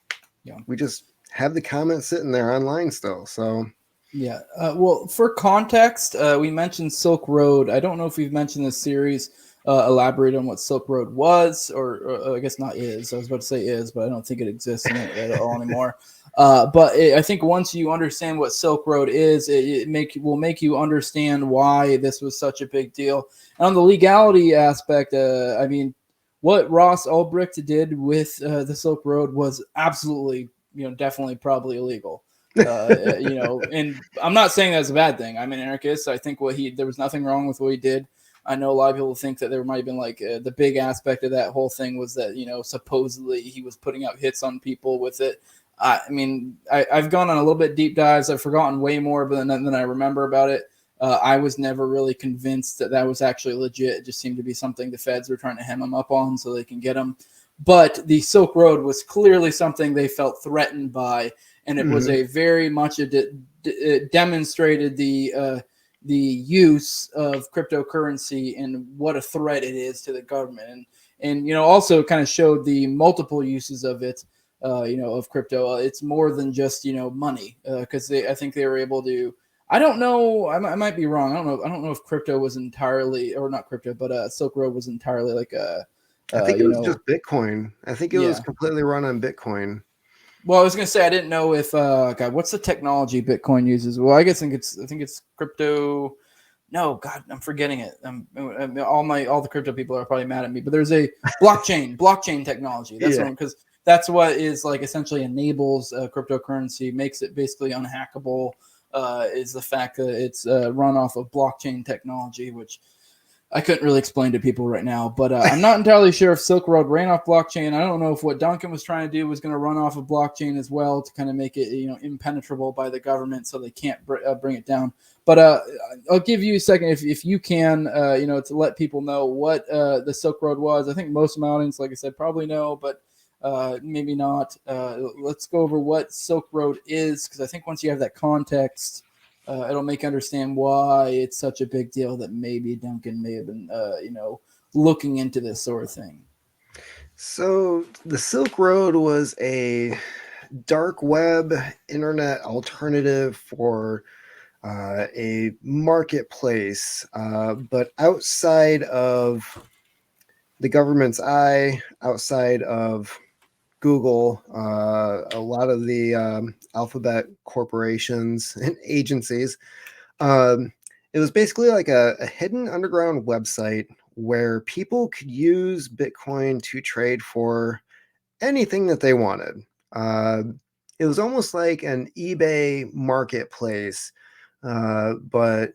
[SPEAKER 1] Yeah.
[SPEAKER 2] We just have the comments sitting there online still. So
[SPEAKER 1] yeah. Well, for context, we mentioned Silk Road. I don't know if we've mentioned this series. Elaborate on what Silk Road was, or I guess not is. I was about to say is, but I don't think it exists at all anymore. I think once you understand what Silk Road is, it will make you understand why this was such a big deal. And on the legality aspect, I mean, what Ross Ulbricht did with the Silk Road was absolutely, definitely probably illegal. And I'm not saying that's a bad thing. I'm an anarchist. I think there was nothing wrong with what he did. I know a lot of people think that there might have been like the big aspect of that whole thing was that, supposedly he was putting out hits on people with it. I mean, I've gone on a little bit deep dives. I've forgotten way more than I remember about it. I was never really convinced that was actually legit. It just seemed to be something the feds were trying to hem him up on so they can get him. But the Silk Road was clearly something they felt threatened by, and it was a very much it demonstrated the use of cryptocurrency and what a threat it is to the government, and also kind of showed the multiple uses of it, of crypto. It's more than just money, because I think they were able to. I don't know. I might be wrong. I don't know if crypto was entirely, or not crypto, but Silk Road was entirely like
[SPEAKER 2] I think it was just Bitcoin. I think it was completely run on Bitcoin.
[SPEAKER 1] Well, I was gonna say I didn't know if God, what's the technology Bitcoin uses? Well, I think it's crypto. No, God, I'm forgetting it. All the crypto people are probably mad at me, but there's a blockchain technology. That's one, because that's what is like essentially enables cryptocurrency, makes it basically unhackable. Is the fact that it's run off of blockchain technology, which I couldn't really explain to people right now, but I'm not entirely sure if Silk Road ran off blockchain. I don't know if what Duncan was trying to do was going to run off of blockchain as well to kind of make it, impenetrable by the government so they can't bring it down. But I'll give you a second if you can, to let people know what the Silk Road was. I think most of my audience, like I said, probably know, but maybe not. Let's go over what Silk Road is, because I think once you have that context, it'll make you understand why it's such a big deal that maybe Duncan may have been, looking into this sort of thing.
[SPEAKER 2] So the Silk Road was a dark web internet alternative for a marketplace, but outside of the government's eye, outside of Google, a lot of the alphabet corporations and agencies. It was basically like a hidden underground website where people could use Bitcoin to trade for anything that they wanted. It was almost like an eBay marketplace, but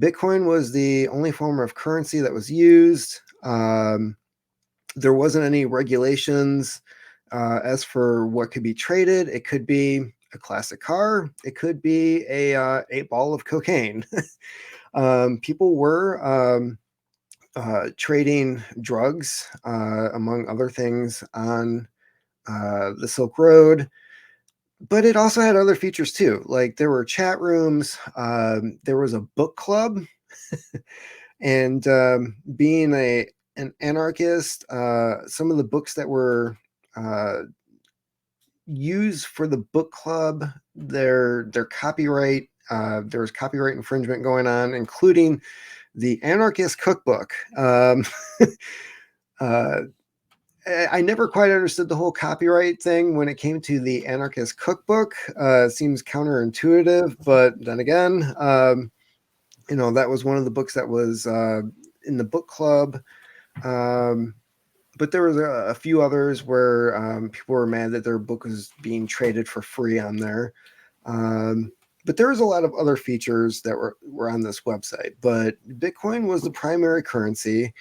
[SPEAKER 2] Bitcoin was the only form of currency that was used. There wasn't any regulations as for what could be traded. It could be a classic car. It could be a ball of cocaine. People were trading drugs, among other things, on the Silk Road. But it also had other features too. Like there were chat rooms. There was a book club. And being an anarchist, some of the books that were used for the book club, their copyright, there was copyright infringement going on, including the Anarchist Cookbook. I never quite understood the whole copyright thing when it came to the Anarchist Cookbook. It seems counterintuitive, but then again, that was one of the books that was in the book club. but there was a few others where people were mad that their book was being traded for free on there. Um, but there was a lot of other features that were on this website. But Bitcoin was the primary currency.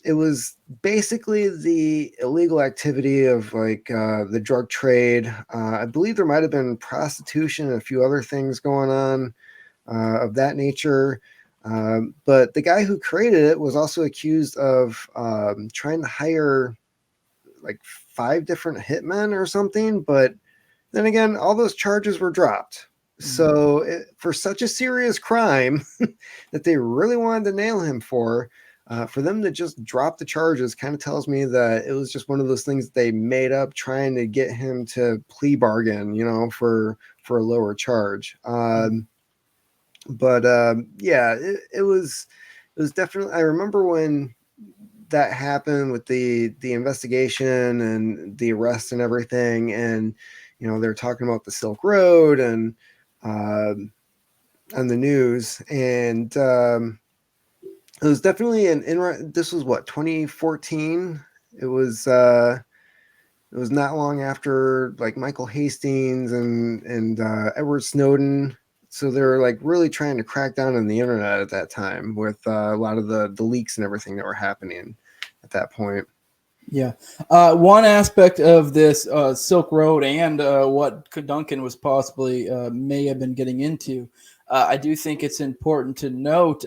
[SPEAKER 2] It was basically the illegal activity of like the drug trade. I believe there might have been prostitution and a few other things going on of that nature. But the guy who created it was also accused of trying to hire like 5 different hitmen or something. But then again, all those charges were dropped. So for such a serious crime that they really wanted to nail him for them to just drop the charges kind of tells me that it was just one of those things that they made up trying to get him to plea bargain, for a lower charge. But yeah, it was definitely. I remember when that happened with the investigation and the arrest and everything, and they're talking about the Silk Road and on the news, and it was definitely this was what, 2014. It was not long after like Michael Hastings and Edward Snowden. So they were like really trying to crack down on the internet at that time with a lot of the leaks and everything that were happening at that point.
[SPEAKER 1] Yeah. One aspect of this Silk Road and what Duncan was possibly may have been getting into, I do think it's important to note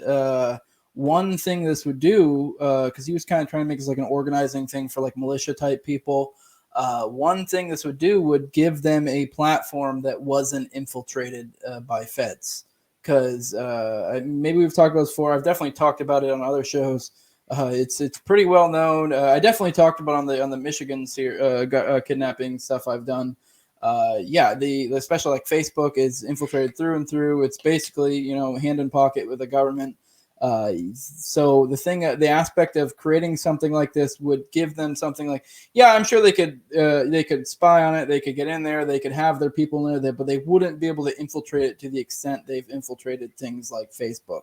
[SPEAKER 1] one thing this would do, because he was kind of trying to make this like an organizing thing for like militia type people. One thing this would do would give them a platform that wasn't infiltrated by feds. Because maybe we've talked about this before. I've definitely talked about it on other shows. It's pretty well known. I definitely talked about on the Michigan kidnapping stuff I've done. Yeah, the special like Facebook is infiltrated through and through. It's basically hand in pocket with the government. So the aspect of creating something like this would give them something like, yeah, I'm sure they could spy on it, they could get in there, they could have their people in there, but they wouldn't be able to infiltrate it to the extent they've infiltrated things like Facebook,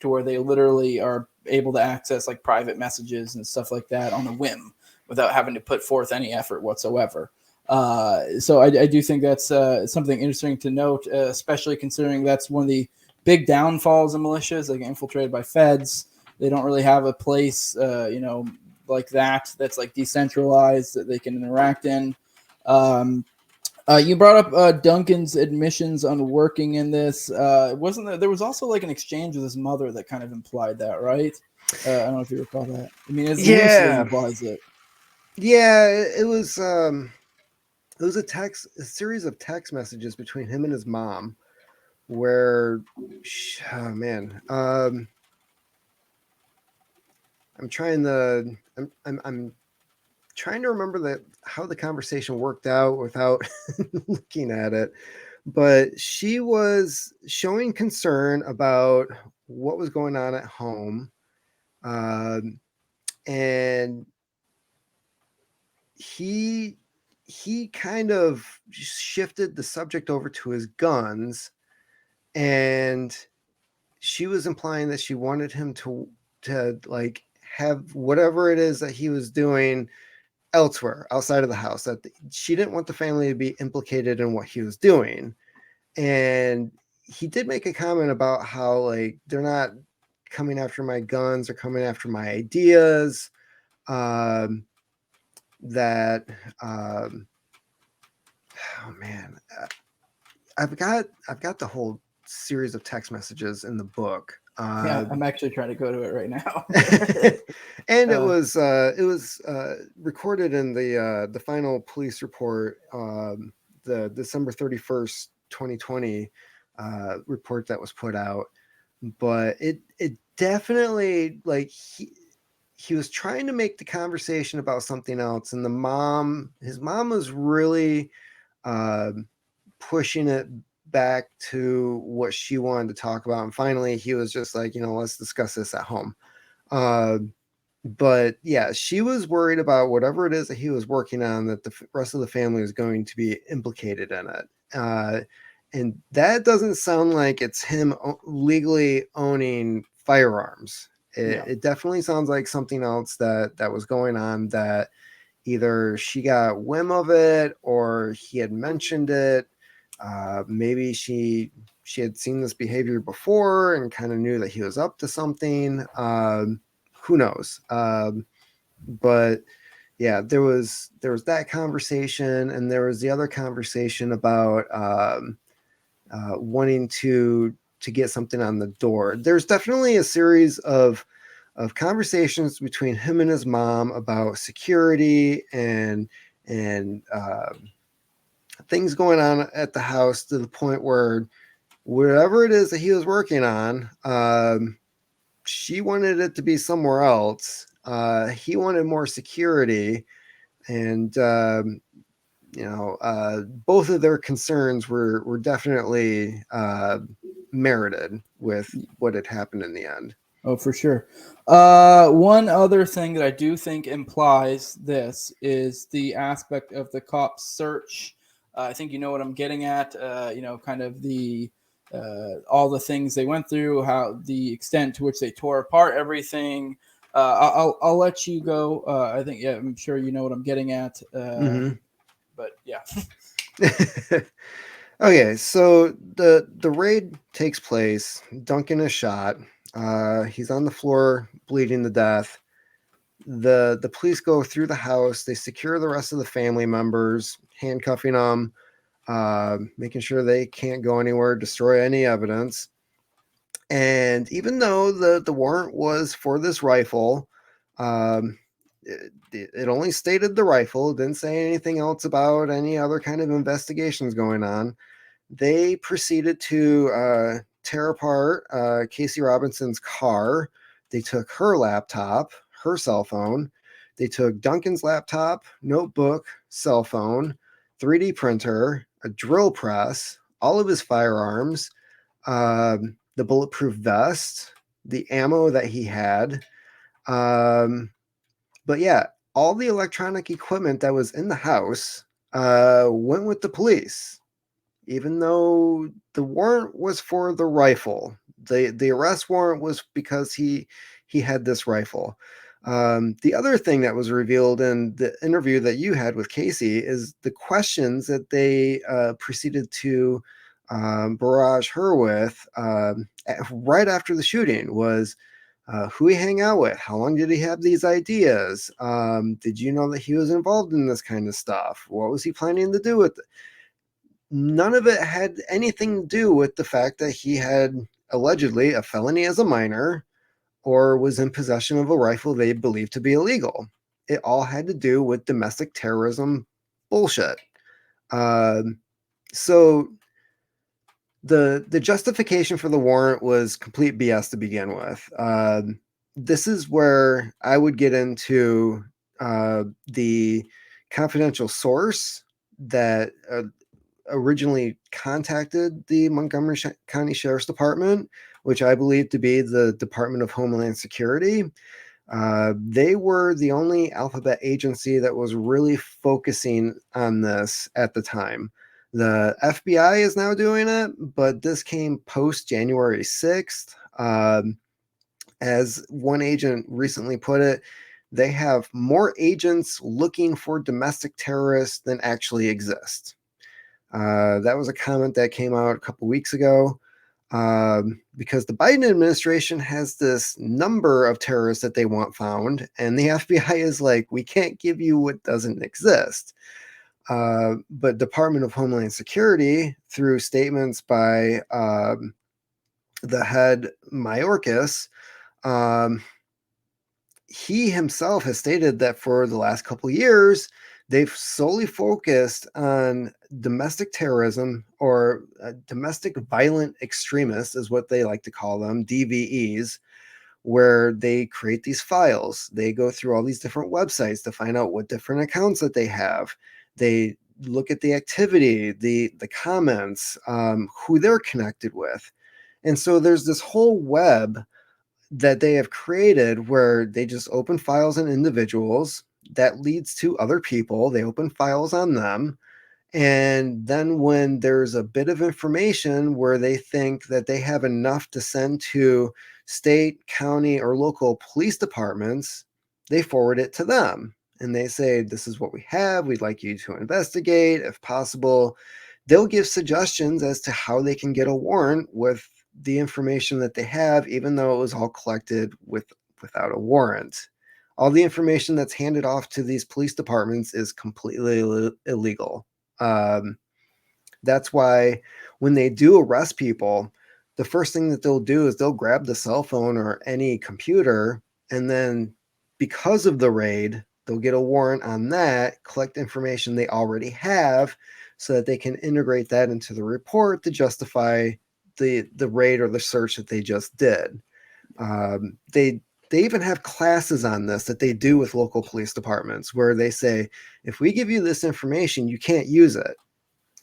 [SPEAKER 1] to where they literally are able to access like private messages and stuff like that on a whim without having to put forth any effort whatsoever. So I do think that's something interesting to note, especially considering that's one of the big downfalls of militias. They get infiltrated by feds. They don't really have a place, like that's like decentralized that they can interact in. You brought up Duncan's admissions on working in this. Wasn't there was also like an exchange with his mother that kind of implied that, right? I don't know if you recall that. I mean, it loosely implies it.
[SPEAKER 2] Yeah, it was a series of text messages between him and his mom where, oh man, I'm trying to remember how the conversation worked out without looking at it, but she was showing concern about what was going on at home, and he kind of shifted the subject over to his guns, and she was implying that she wanted him to like have whatever it is that he was doing elsewhere outside of the house, that she didn't want the family to be implicated in what he was doing. And he did make a comment about how like they're not coming after my guns, or coming after my ideas. That oh man, I've got the whole series of text messages in the book.
[SPEAKER 1] Yeah, I'm actually trying to go to it right now.
[SPEAKER 2] And it was recorded in the final police report, the December 31st, 2020 report that was put out. But it definitely, like, he was trying to make the conversation about something else, and his mom was really pushing it back to what she wanted to talk about. And finally, he was just like, let's discuss this at home. But yeah, she was worried about whatever it is that he was working on, that the rest of the family was going to be implicated in it. And that doesn't sound like it's him legally owning firearms.
[SPEAKER 1] Yeah.
[SPEAKER 2] It definitely sounds like something else that was going on, that either she got whim of it or he had mentioned it. Maybe she had seen this behavior before and kind of knew that he was up to something. Who knows? But yeah, there was that conversation, and there was the other conversation about wanting to get something on the door. There's definitely a series of conversations between him and his mom about security and things going on at the house, to the point where whatever it is that he was working on, she wanted it to be somewhere else. He wanted more security, and both of their concerns were definitely merited with what had happened in the end.
[SPEAKER 1] Oh, for sure. One other thing that I do think implies this is the aspect of the cop's search. I think you know what I'm getting at. Kind of the all the things they went through, how the extent to which they tore apart everything. I'll let you go. I think, yeah, I'm sure you know what I'm getting at.
[SPEAKER 2] Mm-hmm.
[SPEAKER 1] But yeah.
[SPEAKER 2] Okay, so the raid takes place. Duncan is shot. He's on the floor, bleeding to death. The police go through the house. They secure the rest of the family members, handcuffing them, making sure they can't go anywhere, destroy any evidence. And even though the warrant was for this rifle, um, it only stated the rifle. It didn't say anything else about any other kind of investigations going on. They proceeded to tear apart Casey Robinson's car. They took her laptop, her cell phone. They took Duncan's laptop, notebook, cell phone, 3D printer, a drill press, all of his firearms, the bulletproof vest, the ammo that he had. Um, but yeah, all the electronic equipment that was in the house went with the police, even though the warrant was for the rifle. The arrest warrant was because he had this rifle. The other thing that was revealed in the interview that you had with Casey is the questions that they proceeded to barrage her with right after the shooting was, who he hang out with, how long did he have these ideas, did you know that he was involved in this kind of stuff, what was he planning to do with it? None of it had anything to do with the fact that he had allegedly a felony as a minor or was in possession of a rifle they believed to be illegal. It all had to do with domestic terrorism bullshit. So the justification for the warrant was complete BS to begin with. This is where I would get into the confidential source that originally contacted the Montgomery County Sheriff's Department, which I believe to be the Department of Homeland Security. They were the only alphabet agency that was really focusing on this at the time. The FBI is now doing it, but this came post January 6th. As one agent recently put it, they have more agents looking for domestic terrorists than actually exist. That was a comment that came out a couple weeks ago, because the Biden administration has this number of terrorists that they want found, and the FBI is like, we can't give you what doesn't exist. But Department of Homeland Security, through statements by the head Mayorkas, um, he himself has stated that for the last couple of years, they've solely focused on domestic terrorism, or domestic violent extremists, is what they like to call them, DVEs, where they create these files. They go through all these different websites to find out what different accounts that they have. They look at the activity, the comments, who they're connected with. And so there's this whole web that they have created where they just open files on individuals that leads to other people. They open files on them, And then when there's a bit of information where they think that they have enough to send to state, county, or local police departments, they forward it to them. And they say, this is what we have. We'd like you to investigate. If possible, they'll give suggestions as to how they can get a warrant with the information that they have, even though it was all collected without a warrant. All the information that's handed off to these police departments is completely illegal. That's why when they do arrest people, the first thing that they'll do is they'll grab the cell phone or any computer, and then because of the raid, they'll get a warrant on that, collect information they already have so that they can integrate that into the report to justify the raid or the search that they just did. They even have classes on this that they do with local police departments where they say, if we give you this information, you can't use it.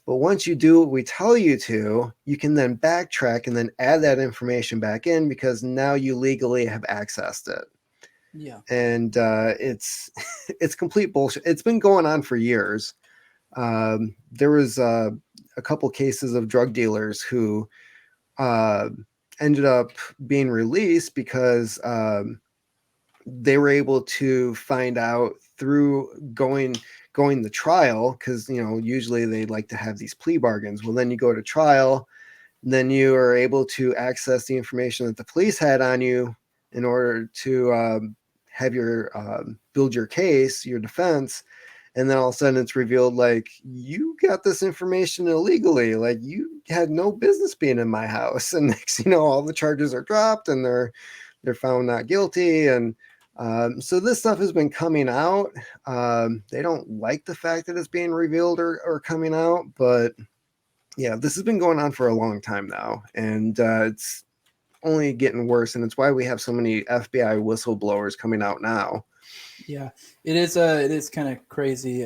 [SPEAKER 2] But once you do what we tell you to, you can then backtrack and then add that information back in because now you legally have accessed it.
[SPEAKER 1] Yeah.
[SPEAKER 2] And it's complete bullshit. It's been going on for years. There was a couple cases of drug dealers who ended up being released because they were able to find out through going the trial, because usually they like to have these plea bargains. Well, then you go to trial, then you are able to access the information that the police had on you in order to have your build your case, your defense. And then all of a sudden it's revealed, like, you got this information illegally, like you had no business being in my house. And next, all the charges are dropped and they're found not guilty. And so this stuff has been coming out. They don't like the fact that it's being revealed or coming out, but yeah, this has been going on for a long time now, and it's only getting worse. And it's why we have so many FBI whistleblowers coming out now.
[SPEAKER 1] Yeah, it is kind of crazy.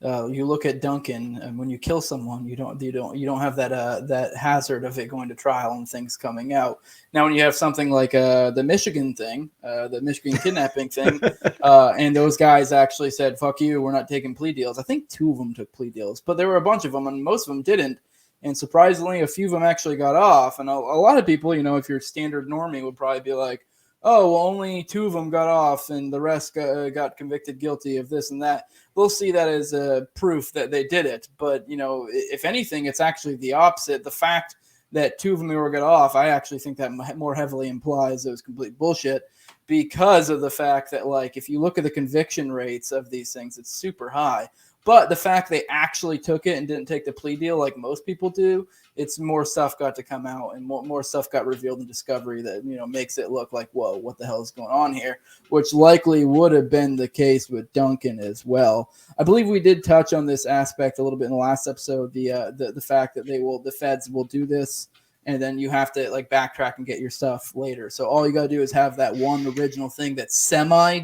[SPEAKER 1] You look at Duncan, and when you kill someone, you don't have that hazard of it going to trial and things coming out. Now, when you have something like the Michigan thing, the Michigan kidnapping thing, and those guys actually said, "Fuck you, we're not taking plea deals." I think 2 of them took plea deals, but there were a bunch of them, and most of them didn't. And surprisingly, a few of them actually got off. And a lot of people, if you're standard normie, would probably be like, oh, well, only 2 of them got off and the rest got convicted guilty of this and that. We'll see that as proof that they did it. But, if anything, it's actually the opposite. The fact that 2 of them got off, I actually think that more heavily implies it was complete bullshit, because of the fact that, like, if you look at the conviction rates of these things, it's super high. But the fact they actually took it and didn't take the plea deal like most people do, it's more stuff got to come out and more stuff got revealed in discovery that, makes it look like, whoa, what the hell is going on here? Which likely would have been the case with Duncan as well. I believe we did touch on this aspect a little bit in the last episode, the fact that the feds will do this, and then you have to backtrack and get your stuff later. So all you got to do is have that one original thing that's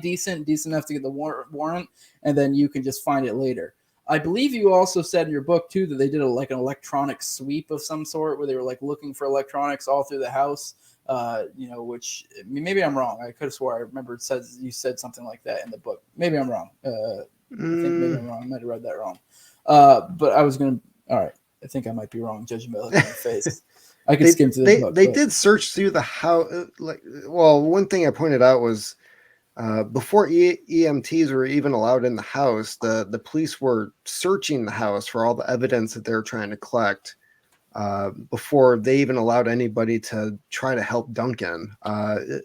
[SPEAKER 1] decent enough to get the warrant, and then you can just find it later. I believe you also said in your book too that they did an electronic sweep of some sort where they were looking for electronics all through the house. Which maybe I'm wrong. I could have swore I remember you said something like that in the book. Maybe I'm wrong. I think maybe I'm wrong. I might have read that wrong. But I was gonna. All right, I think I might be wrong, judging by the look on my face. I could skim through the book.
[SPEAKER 2] They did search through the house. One thing I pointed out was before EMTs were even allowed in the house, the police were searching the house for all the evidence that they were trying to collect before they even allowed anybody to try to help Duncan.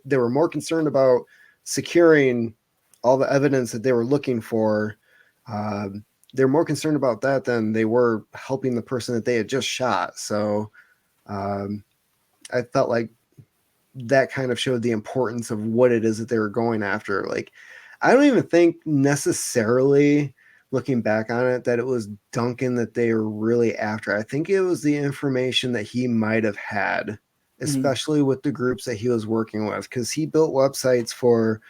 [SPEAKER 2] They were more concerned about securing all the evidence that they were looking for. They're more concerned about that than they were helping the person that they had just shot. So I felt like that kind of showed the importance of what it is that they were going after. Like, I don't even think necessarily, looking back on it, that it was Duncan that they were really after. I think it was the information that he might have had, especially with the groups that he was working with, because he built websites for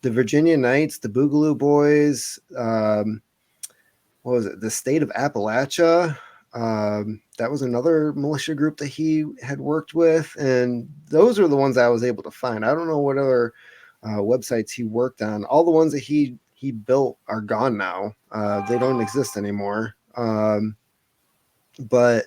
[SPEAKER 2] the Virginia Knights, the Boogaloo Boys, what was it, the State of Appalachia. That was another militia group that he had worked with, and those are the ones I was able to find. I don't know what other websites he worked on. All the ones that he built are gone now. They don't exist anymore. But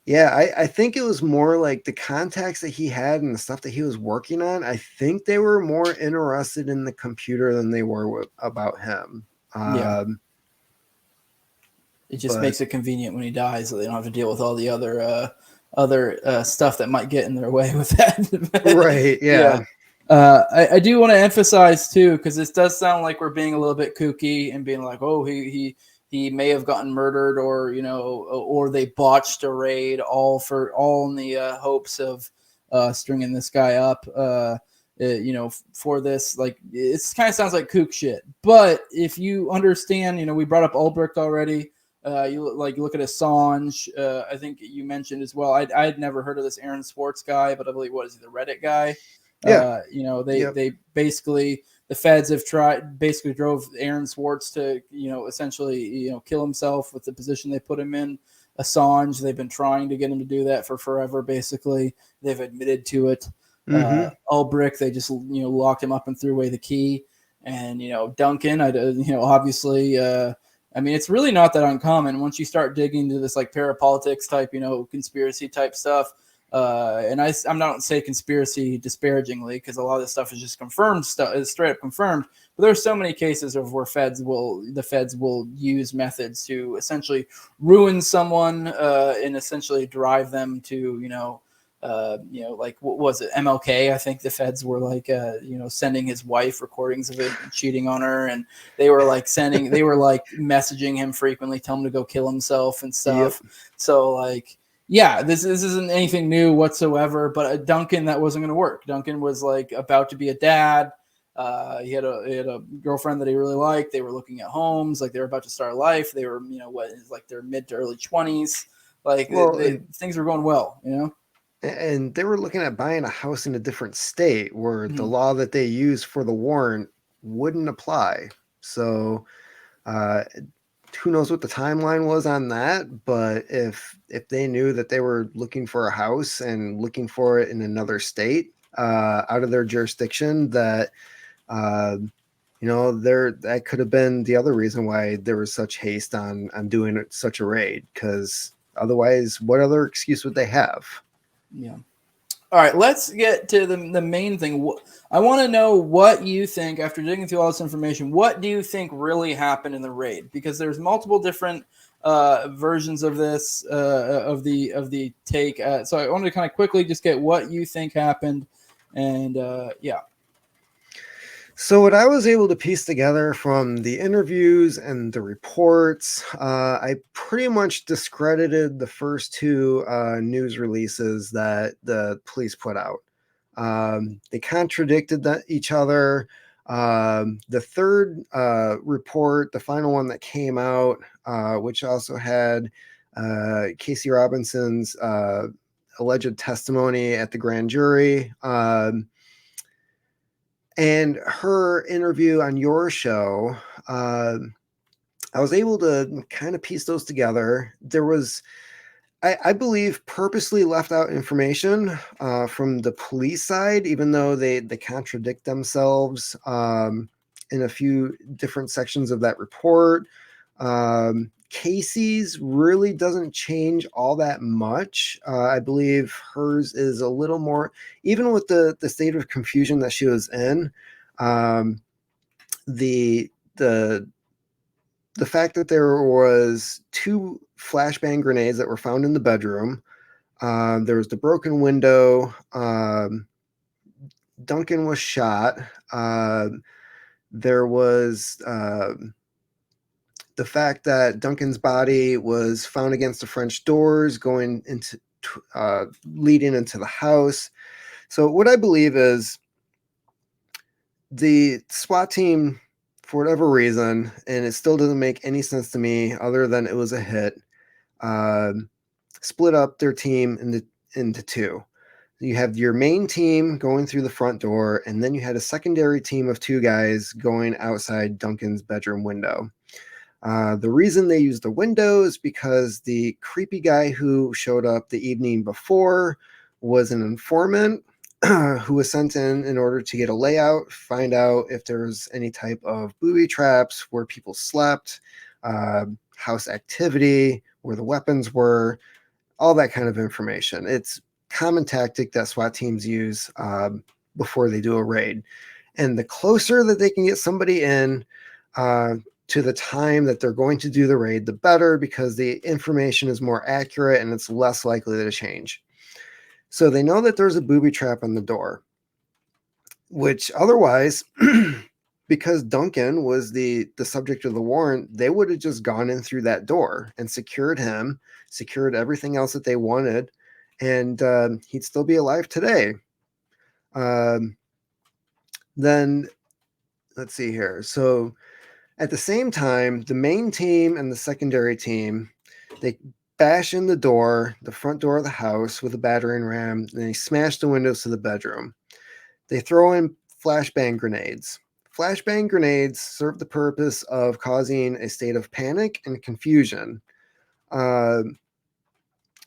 [SPEAKER 2] yeah, I think it was more like the contacts that he had and the stuff that he was working on. I think they were more interested in the computer than they were about him.
[SPEAKER 1] Yeah. It just
[SPEAKER 2] But
[SPEAKER 1] makes it convenient when he dies, so they don't have to deal with all the other stuff that might get in their way with that.
[SPEAKER 2] right,
[SPEAKER 1] Yeah.
[SPEAKER 2] yeah,
[SPEAKER 1] I do want to emphasize too, because this does sound like we're being a little bit kooky and being like, oh, he may have gotten murdered, or or they botched a raid, all in the hopes of stringing this guy up. For this, like, it kind of sounds like kook shit. But if you understand, we brought up Ulbricht already. You look at Assange. I think you mentioned as well. I had never heard of this Aaron Swartz guy, but I believe what is he, the Reddit guy?
[SPEAKER 2] yeah,
[SPEAKER 1] They
[SPEAKER 2] yep.
[SPEAKER 1] they basically, the feds have basically drove Aaron Swartz to essentially kill himself with the position they put him in. Assange, they've been trying to get him to do that for forever. Basically, they've admitted to it.
[SPEAKER 2] Mm-hmm.
[SPEAKER 1] Ulbricht, they just locked him up and threw away the key. And Duncan, obviously. I mean, it's really not that uncommon once you start digging into this like parapolitics type, conspiracy type stuff. And I'm not say conspiracy disparagingly, because a lot of this stuff is just confirmed stuff, is straight up confirmed. But there's so many cases of where the feds will use methods to essentially ruin someone and essentially drive them to like what was it, MLK? I think the feds were like sending his wife recordings of it cheating on her, and they were like messaging him frequently, telling him to go kill himself and stuff.
[SPEAKER 2] Yep.
[SPEAKER 1] So like, yeah, this isn't anything new whatsoever. But Duncan, that wasn't going to work. Duncan was like about to be a dad. He had a girlfriend that he really liked. They were looking at homes, like they were about to start life. They were like their mid to early 20s. Like
[SPEAKER 2] Well,
[SPEAKER 1] things were going well,
[SPEAKER 2] and they were looking at buying a house in a different state where the
[SPEAKER 1] Mhm.
[SPEAKER 2] law that they use for the warrant wouldn't apply. So uh, who knows what the timeline was on that? But if they knew that they were looking for a house and looking for it in another state out of their jurisdiction, that there that could have been the other reason why there was such haste on doing such a raid. Because otherwise, what other excuse would they have?
[SPEAKER 1] Yeah. All right, let's get to the main thing. I want to know what you think after digging through all this information. What do you think really happened in the raid? Because there's multiple different versions of this of the take. So I wanted to kind of quickly just get what you think happened, and yeah.
[SPEAKER 2] So, what I was able to piece together from the interviews and the reports, I pretty much discredited the first two news releases that the police put out. They contradicted each other. The third report, the final one that came out, which also had Casey Robinson's alleged testimony at the grand jury. And her interview on your show, I was able to kind of piece those together. There was, I believe, purposely left out information from the police side, even though they contradict themselves in a few different sections of that report. Casey's really doesn't change all that much. I believe hers is a little more, even with the state of confusion that she was in. Um, the the the fact that there was two flashbang grenades that were found in the bedroom. There was the broken window. Duncan was shot. There was the fact that Duncan's body was found against the French doors going into leading into the house. So what I believe is the SWAT team, for whatever reason, and it still doesn't make any sense to me other than it was a hit, split up their team into two. You have your main team going through the front door, and then you had a secondary team of two guys going outside Duncan's bedroom window. The reason they used the window is because the creepy guy who showed up the evening before was an informant who was sent in order to get a layout, find out if there was any type of booby traps, where people slept, house activity, where the weapons were, all that kind of information. It's common tactic that SWAT teams use before they do a raid. And the closer that they can get somebody in to the time that they're going to do the raid, the better, because the information is more accurate and it's less likely to change. So they know that there's a booby trap on the door, which otherwise, because Duncan was the subject of the warrant, they would have just gone in through that door and secured him, secured everything else that they wanted, and he'd still be alive today. Then let's see here. So at the same time, the main team and the secondary team, they bash in the door, the front door of the house with a battering ram, and they smash the windows to the bedroom. They throw in flashbang grenades. Flashbang grenades serve the purpose of causing a state of panic and confusion.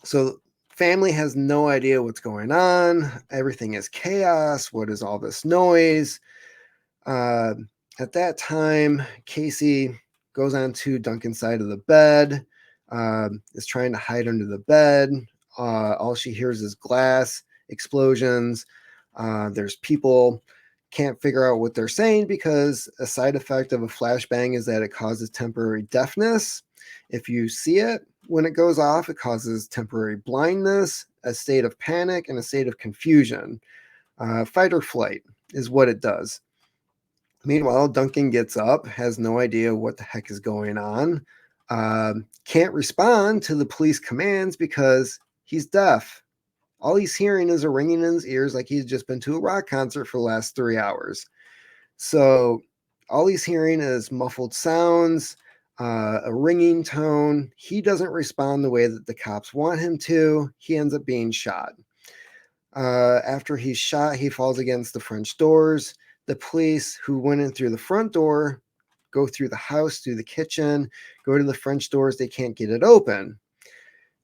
[SPEAKER 2] So family has no idea what's going on. Everything is chaos. What is all this noise? At that time, Casey goes onto Duncan's side of the bed, is trying to hide under the bed. All she hears is glass explosions. There's people, can't figure out what they're saying because a side effect of a flashbang is that it causes temporary deafness. If you see it when it goes off, it causes temporary blindness, a state of panic, and a state of confusion. Fight or flight is what it does. Meanwhile, Duncan gets up, has no idea what the heck is going on, can't respond to the police commands because he's deaf. All he's hearing is a ringing in his ears like he's just been to a rock concert for the last 3 hours. So all he's hearing is muffled sounds, a ringing tone. He doesn't respond the way that the cops want him to. He ends up being shot. After he's shot, he falls against the French doors. The police who went in through the front door go through the house, through the kitchen, go to the French doors. They can't get it open.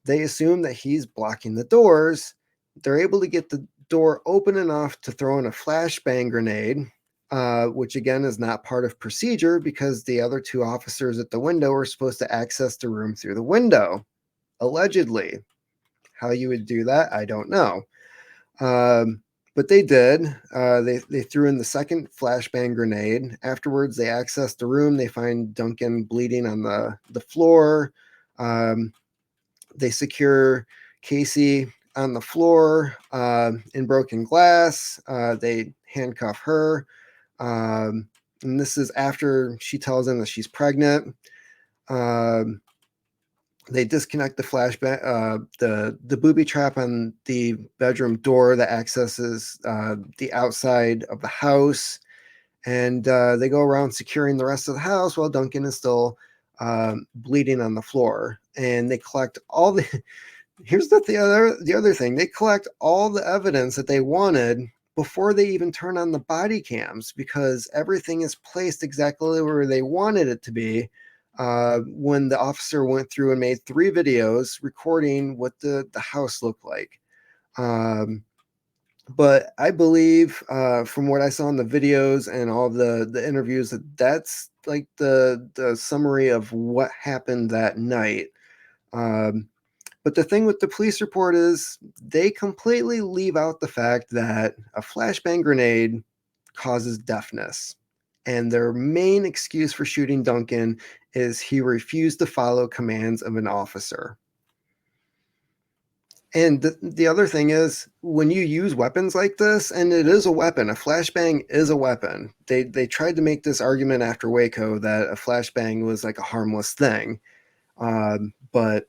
[SPEAKER 2] They assume that he's blocking the doors. They're able to get the door open enough to throw in a flashbang grenade, which again is not part of procedure because the other 2 officers at the window were supposed to access the room through the window, allegedly. How you would do that, I don't know. But they did. They threw in the second flashbang grenade. Afterwards, they access the room. They find Duncan bleeding on the floor. They secure Casey on the floor in broken glass. They handcuff her. And this is after she tells them that she's pregnant. They disconnect the flashbang, the booby trap on the bedroom door that accesses the outside of the house, and they go around securing the rest of the house while Duncan is still bleeding on the floor. And they collect all the. Here's the other thing: they collect all the evidence that they wanted before they even turn on the body cams because everything is placed exactly where they wanted it to be. When the officer went through and made 3 videos recording what the house looked like. But I believe from what I saw in the videos and all the interviews that's like the summary of what happened that night. But the thing with the police report is they completely leave out the fact that a flashbang grenade causes deafness. And their main excuse for shooting Duncan is he refused to follow commands of an officer. And the other thing is when you use weapons like this, and it is a weapon, a flashbang is a weapon. They tried to make this argument after Waco that a flashbang was like a harmless thing. But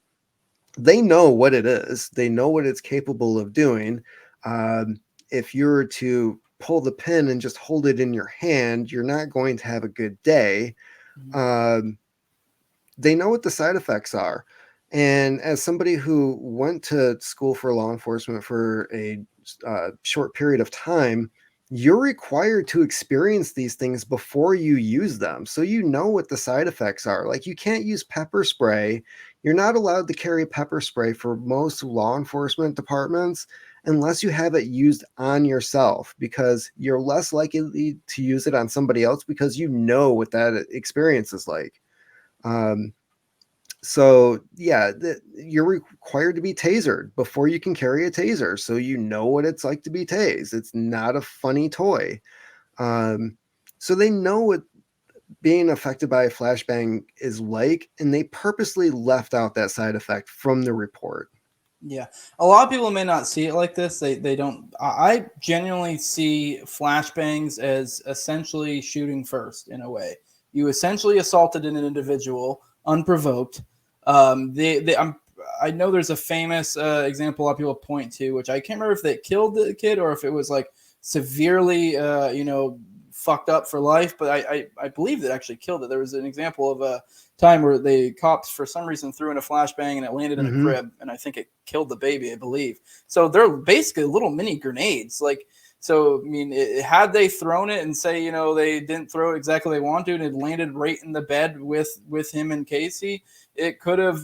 [SPEAKER 2] they know what it is. They know what it's capable of doing. If you were to pull the pin and just hold it in your hand, you're not going to have a good day. They know what the side effects are. And as somebody who went to school for law enforcement for a short period of time, you're required to experience these things before you use them. So you know what the side effects are. Like you can't use pepper spray. You're not allowed to carry pepper spray for most law enforcement departments unless you have it used on yourself because you're less likely to use it on somebody else because you know what that experience is like. So yeah, you're required to be tasered before you can carry a taser, so you know what it's like to be tased. It's not a funny toy. So they know what being affected by a flashbang is like, and they purposely left out that side effect from the report.
[SPEAKER 1] Yeah, a lot of people may not see it like this. They don't. I genuinely see flashbangs as essentially shooting first in a way. You essentially assaulted an individual unprovoked. I know there's a famous example a lot of people point to, which I can't remember if they killed the kid or if it was like severely, fucked up for life. But I believe that actually killed it. There was an example of a time where the cops for some reason threw in a flashbang and it landed in a crib, and I think it killed the baby, I believe. So they're basically little mini grenades. Like, so I mean, had they thrown it and say, they didn't throw it exactly they wanted to, and it landed right in the bed with him and Casey, it could have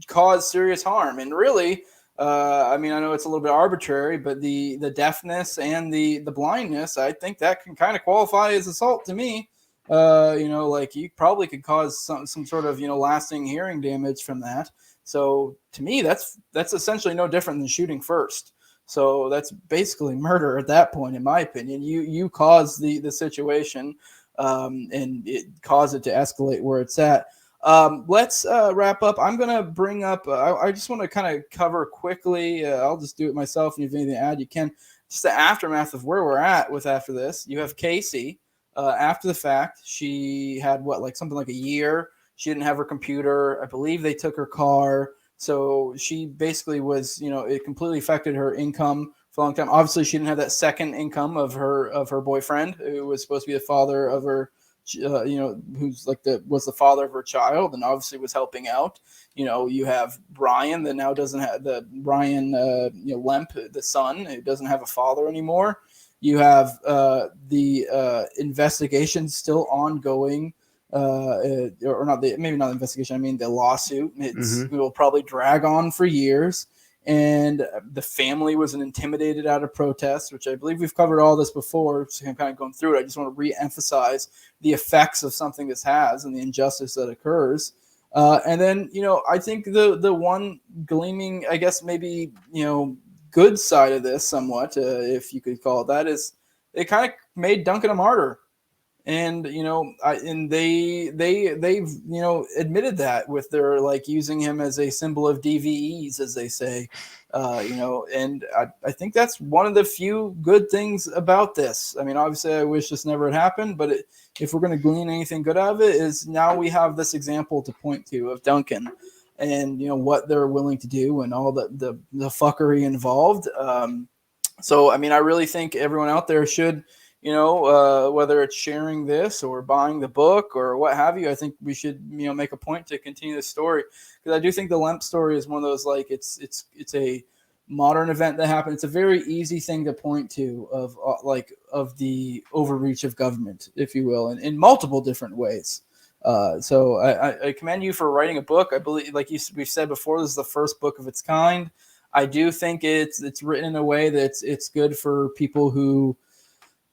[SPEAKER 1] caused serious harm. And really, I mean, I know it's a little bit arbitrary, but the deafness and the blindness, I think that can kind of qualify as assault to me. Like you probably could cause some sort of lasting hearing damage from that. So to me, that's essentially no different than shooting first. So that's basically murder at that point, in my opinion. You cause the situation, and it caused it to escalate where it's at. Let's wrap up. I'm gonna bring up. I just want to kind of cover quickly. I'll just do it myself, and if you have anything to add, you can. Just the aftermath of where we're at with after this. You have Casey. After the fact, she had like something like a year. She didn't have her computer. I believe they took her car. So she basically was, it completely affected her income for a long time. Obviously, she didn't have that second income of her boyfriend, who was supposed to be the father of her, who's like was the father of her child, and obviously was helping out. You have Brian that now doesn't have the Brian, Lemp, the son, who doesn't have a father anymore. You have the investigation still ongoing, or not maybe not the investigation. I mean the lawsuit. It will probably drag on for years. And the family was intimidated out of protest, which I believe we've covered all this before. So I'm kind of going through it. I just want to re-emphasize the effects of something this has and the injustice that occurs. And then, I think the one gleaming, I guess maybe, good side of this somewhat, if you could call it that, is it kind of made Duncan a martyr. And they've admitted that with their like using him as a symbol of DVEs, as they say, and I think that's one of the few good things about this. I mean, obviously, I wish this never had happened, but if we're going to glean anything good out of it, is now we have this example to point to of Duncan, and what they're willing to do and all the fuckery involved. So I mean, I really think everyone out there should. Whether it's sharing this or buying the book or what have you, I think we should, make a point to continue the story, because I do think the Lemp story is one of those, like, it's a modern event that happened. It's a very easy thing to point to of the overreach of government, if you will, in multiple different ways. So I commend you for writing a book. I believe, like we've said before, this is the first book of its kind. I do think it's written in a way that it's good for people who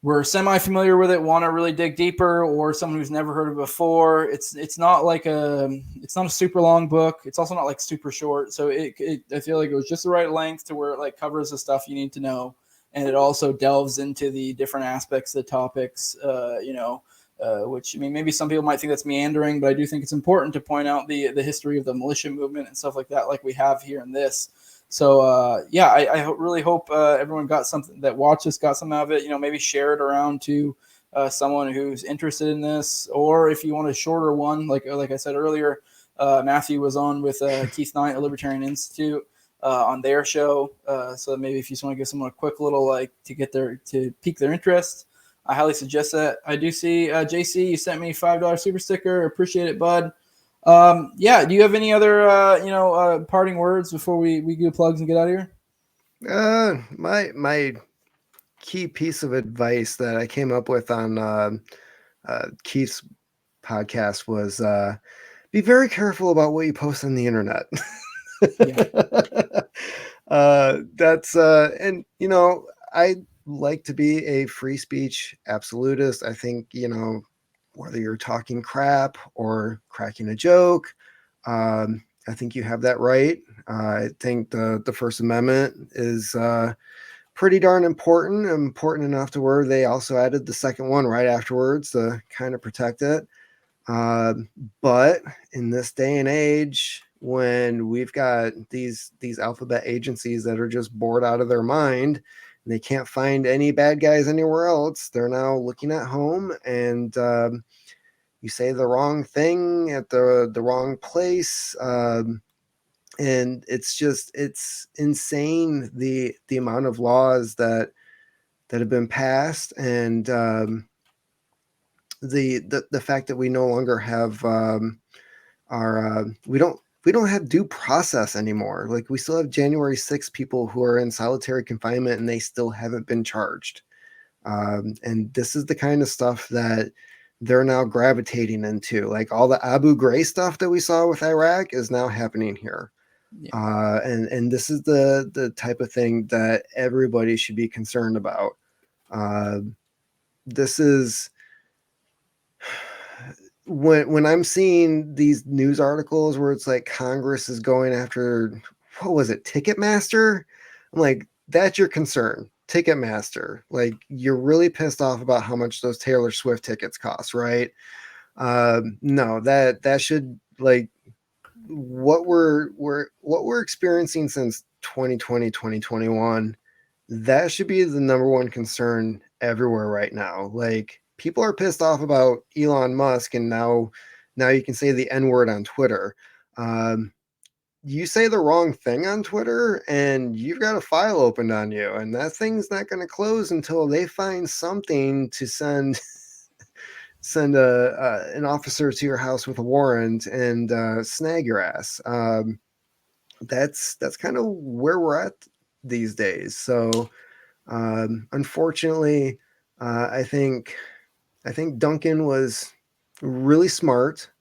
[SPEAKER 1] were semi-familiar with it, want to really dig deeper, or someone who's never heard of it before. It's not a super long book. It's also not like super short. So I feel like it was just the right length to where it like covers the stuff you need to know, and it also delves into the different aspects of the topics. Which, I mean, maybe some people might think that's meandering, but I do think it's important to point out the history of the militia movement and stuff like that, like we have here in this. So I really hope everyone got something that watched this, got some out of it. Maybe share it around to someone who's interested in this, or if you want a shorter one, like I said earlier, Matthew was on with Keith Knight at Libertarian Institute on their show. So maybe if you just want to give someone a quick little to pique their interest, I highly suggest that. I do see JC, you sent me $5 super sticker. Appreciate it, bud. Do you have any other parting words before we do plugs and get out of here?
[SPEAKER 2] My key piece of advice that I came up with on Keith's podcast was be very careful about what you post on the internet. That's and I like to be a free speech absolutist. I think whether you're talking crap or cracking a joke, I think you have that right. I think the First Amendment is pretty darn important enough to where they also added the second one right afterwards to kind of protect it. Uh, but in this day and age, when we've got these alphabet agencies that are just bored out of their mind and they can't find any bad guys anywhere else, they're now looking at home, and you say the wrong thing at the wrong place. And it's insane the amount of laws that have been passed, and the fact that we no longer have our we don't have due process anymore. Like, we still have January 6th people who are in solitary confinement and they still haven't been charged. And this is the kind of stuff that they're now gravitating into. Like, all the Abu Ghraib stuff that we saw with Iraq is now happening here.
[SPEAKER 1] Yeah.
[SPEAKER 2] And this is the type of thing that everybody should be concerned about. This is when I'm seeing these news articles where it's like Congress is going after, what was it, Ticketmaster? I'm like, that's your concern, Ticketmaster. Like, you're really pissed off about how much those Taylor Swift tickets cost, right? No, that should, like, what we're experiencing since 2020, 2021, that should be the number one concern everywhere right now. Like, people are pissed off about Elon Musk, and now you can say the N word on Twitter. Um, you say the wrong thing on Twitter, and you've got a file opened on you, and that thing's not going to close until they find something to send an officer to your house with a warrant and snag your ass. That's kind of where we're at these days. So unfortunately, I think Duncan was really smart,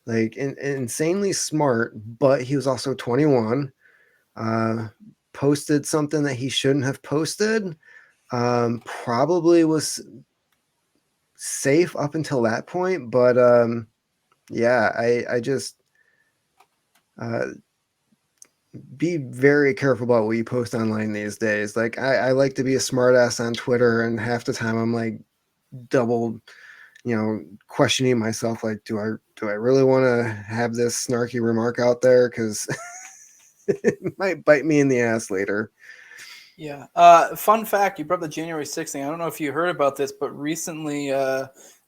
[SPEAKER 2] like insanely smart, but he was also 21. Uh, Posted something that he shouldn't have posted. Probably was safe up until that point, but yeah, I just uh, be very careful about what you post online these days. Like, I like to be a smartass on Twitter, and half the time I'm like double, questioning myself. Like, do I really want to have this snarky remark out there? Because it might bite me in the ass later.
[SPEAKER 1] Yeah. Fun fact, you brought the January 6th thing. I don't know if you heard about this, but recently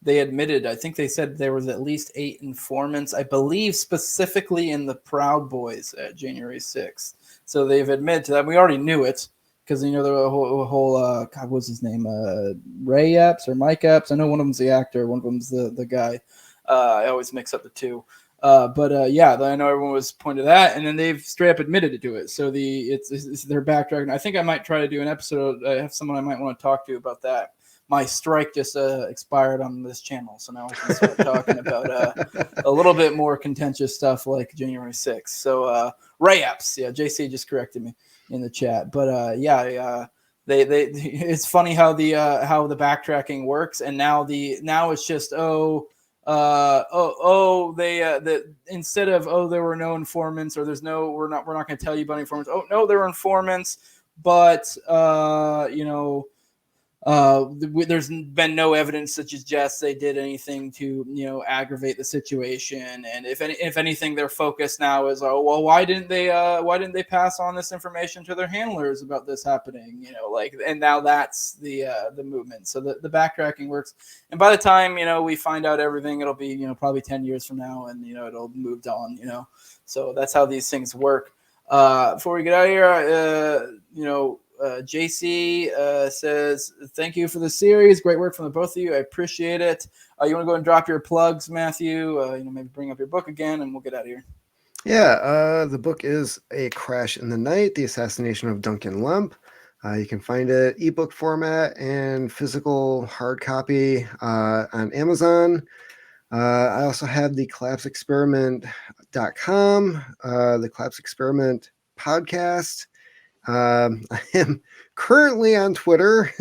[SPEAKER 1] they admitted, I think they said there was at least 8 informants, I believe specifically in the Proud Boys at January 6th. So they've admitted to that. We already knew it because, there were a whole God, what was his name? Ray Epps or Mike Epps? I know one of them's the actor, one of them's the guy. I always mix up the two. But yeah, I know everyone was pointing to that, and then they've straight up admitted to it. So it's they're backtracking. I think I might try to do an episode. I have someone I might want to talk to about that. My strike just expired on this channel, so now we can start talking about a little bit more contentious stuff like January 6th. So Ray Apps, yeah, JC just corrected me in the chat, but yeah. They it's funny how the backtracking works, and now it's just they instead of there were no informants, or we're not going to tell you about informants. Oh no, there were informants, but there's been no evidence to suggest they did anything to aggravate the situation. And if anything, their focus now is, oh well, why didn't they pass on this information to their handlers about this happening? And now that's the movement. So the backtracking works, and by the time we find out everything, it'll be probably 10 years from now, and it'll moved on. So that's how these things work. Before we get out of here, JC says, thank you for the series. Great work from the both of you. I appreciate it. You want to go and drop your plugs, Matthew? Maybe bring up your book again, and we'll get out of here.
[SPEAKER 2] Yeah, the book is A Crash in the Night, The Assassination of Duncan Lemp. You can find it ebook format and physical hard copy on Amazon. I also have the collapseexperiment.com, the Collapse Experiment podcast. I am currently on Twitter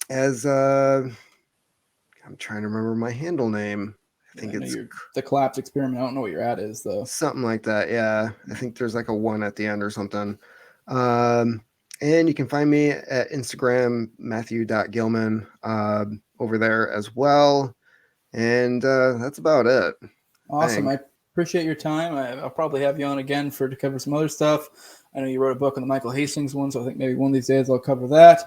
[SPEAKER 2] as I'm trying to remember my handle name. I think
[SPEAKER 1] I know
[SPEAKER 2] it's
[SPEAKER 1] you're the collapse experiment. I don't know what your ad is though.
[SPEAKER 2] something like that. Yeah, I think there's like a 1 at the end or something. And you can find me at Instagram, Matthew.Gilman, over there as well. And that's about it.
[SPEAKER 1] Awesome. I appreciate your time. I'll probably have you on again to cover some other stuff. I know you wrote a book on the Michael Hastings one, so I think maybe one of these days I'll cover that.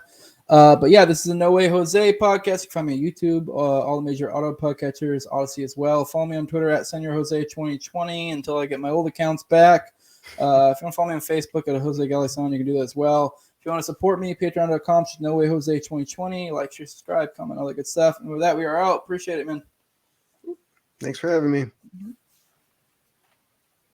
[SPEAKER 1] But yeah, this is a No Way Jose podcast. You can find me on YouTube, all the major auto podcatchers, Odyssey as well. Follow me on Twitter at SenorJose2020 until I get my old accounts back. If you want to follow me on Facebook at Jose Galison, you can do that as well. If you want to support me, patreon.com, No Way Jose 2020. Like, share, subscribe, comment, all that good stuff. And with that, we are out. Appreciate it, man.
[SPEAKER 2] Thanks for having me.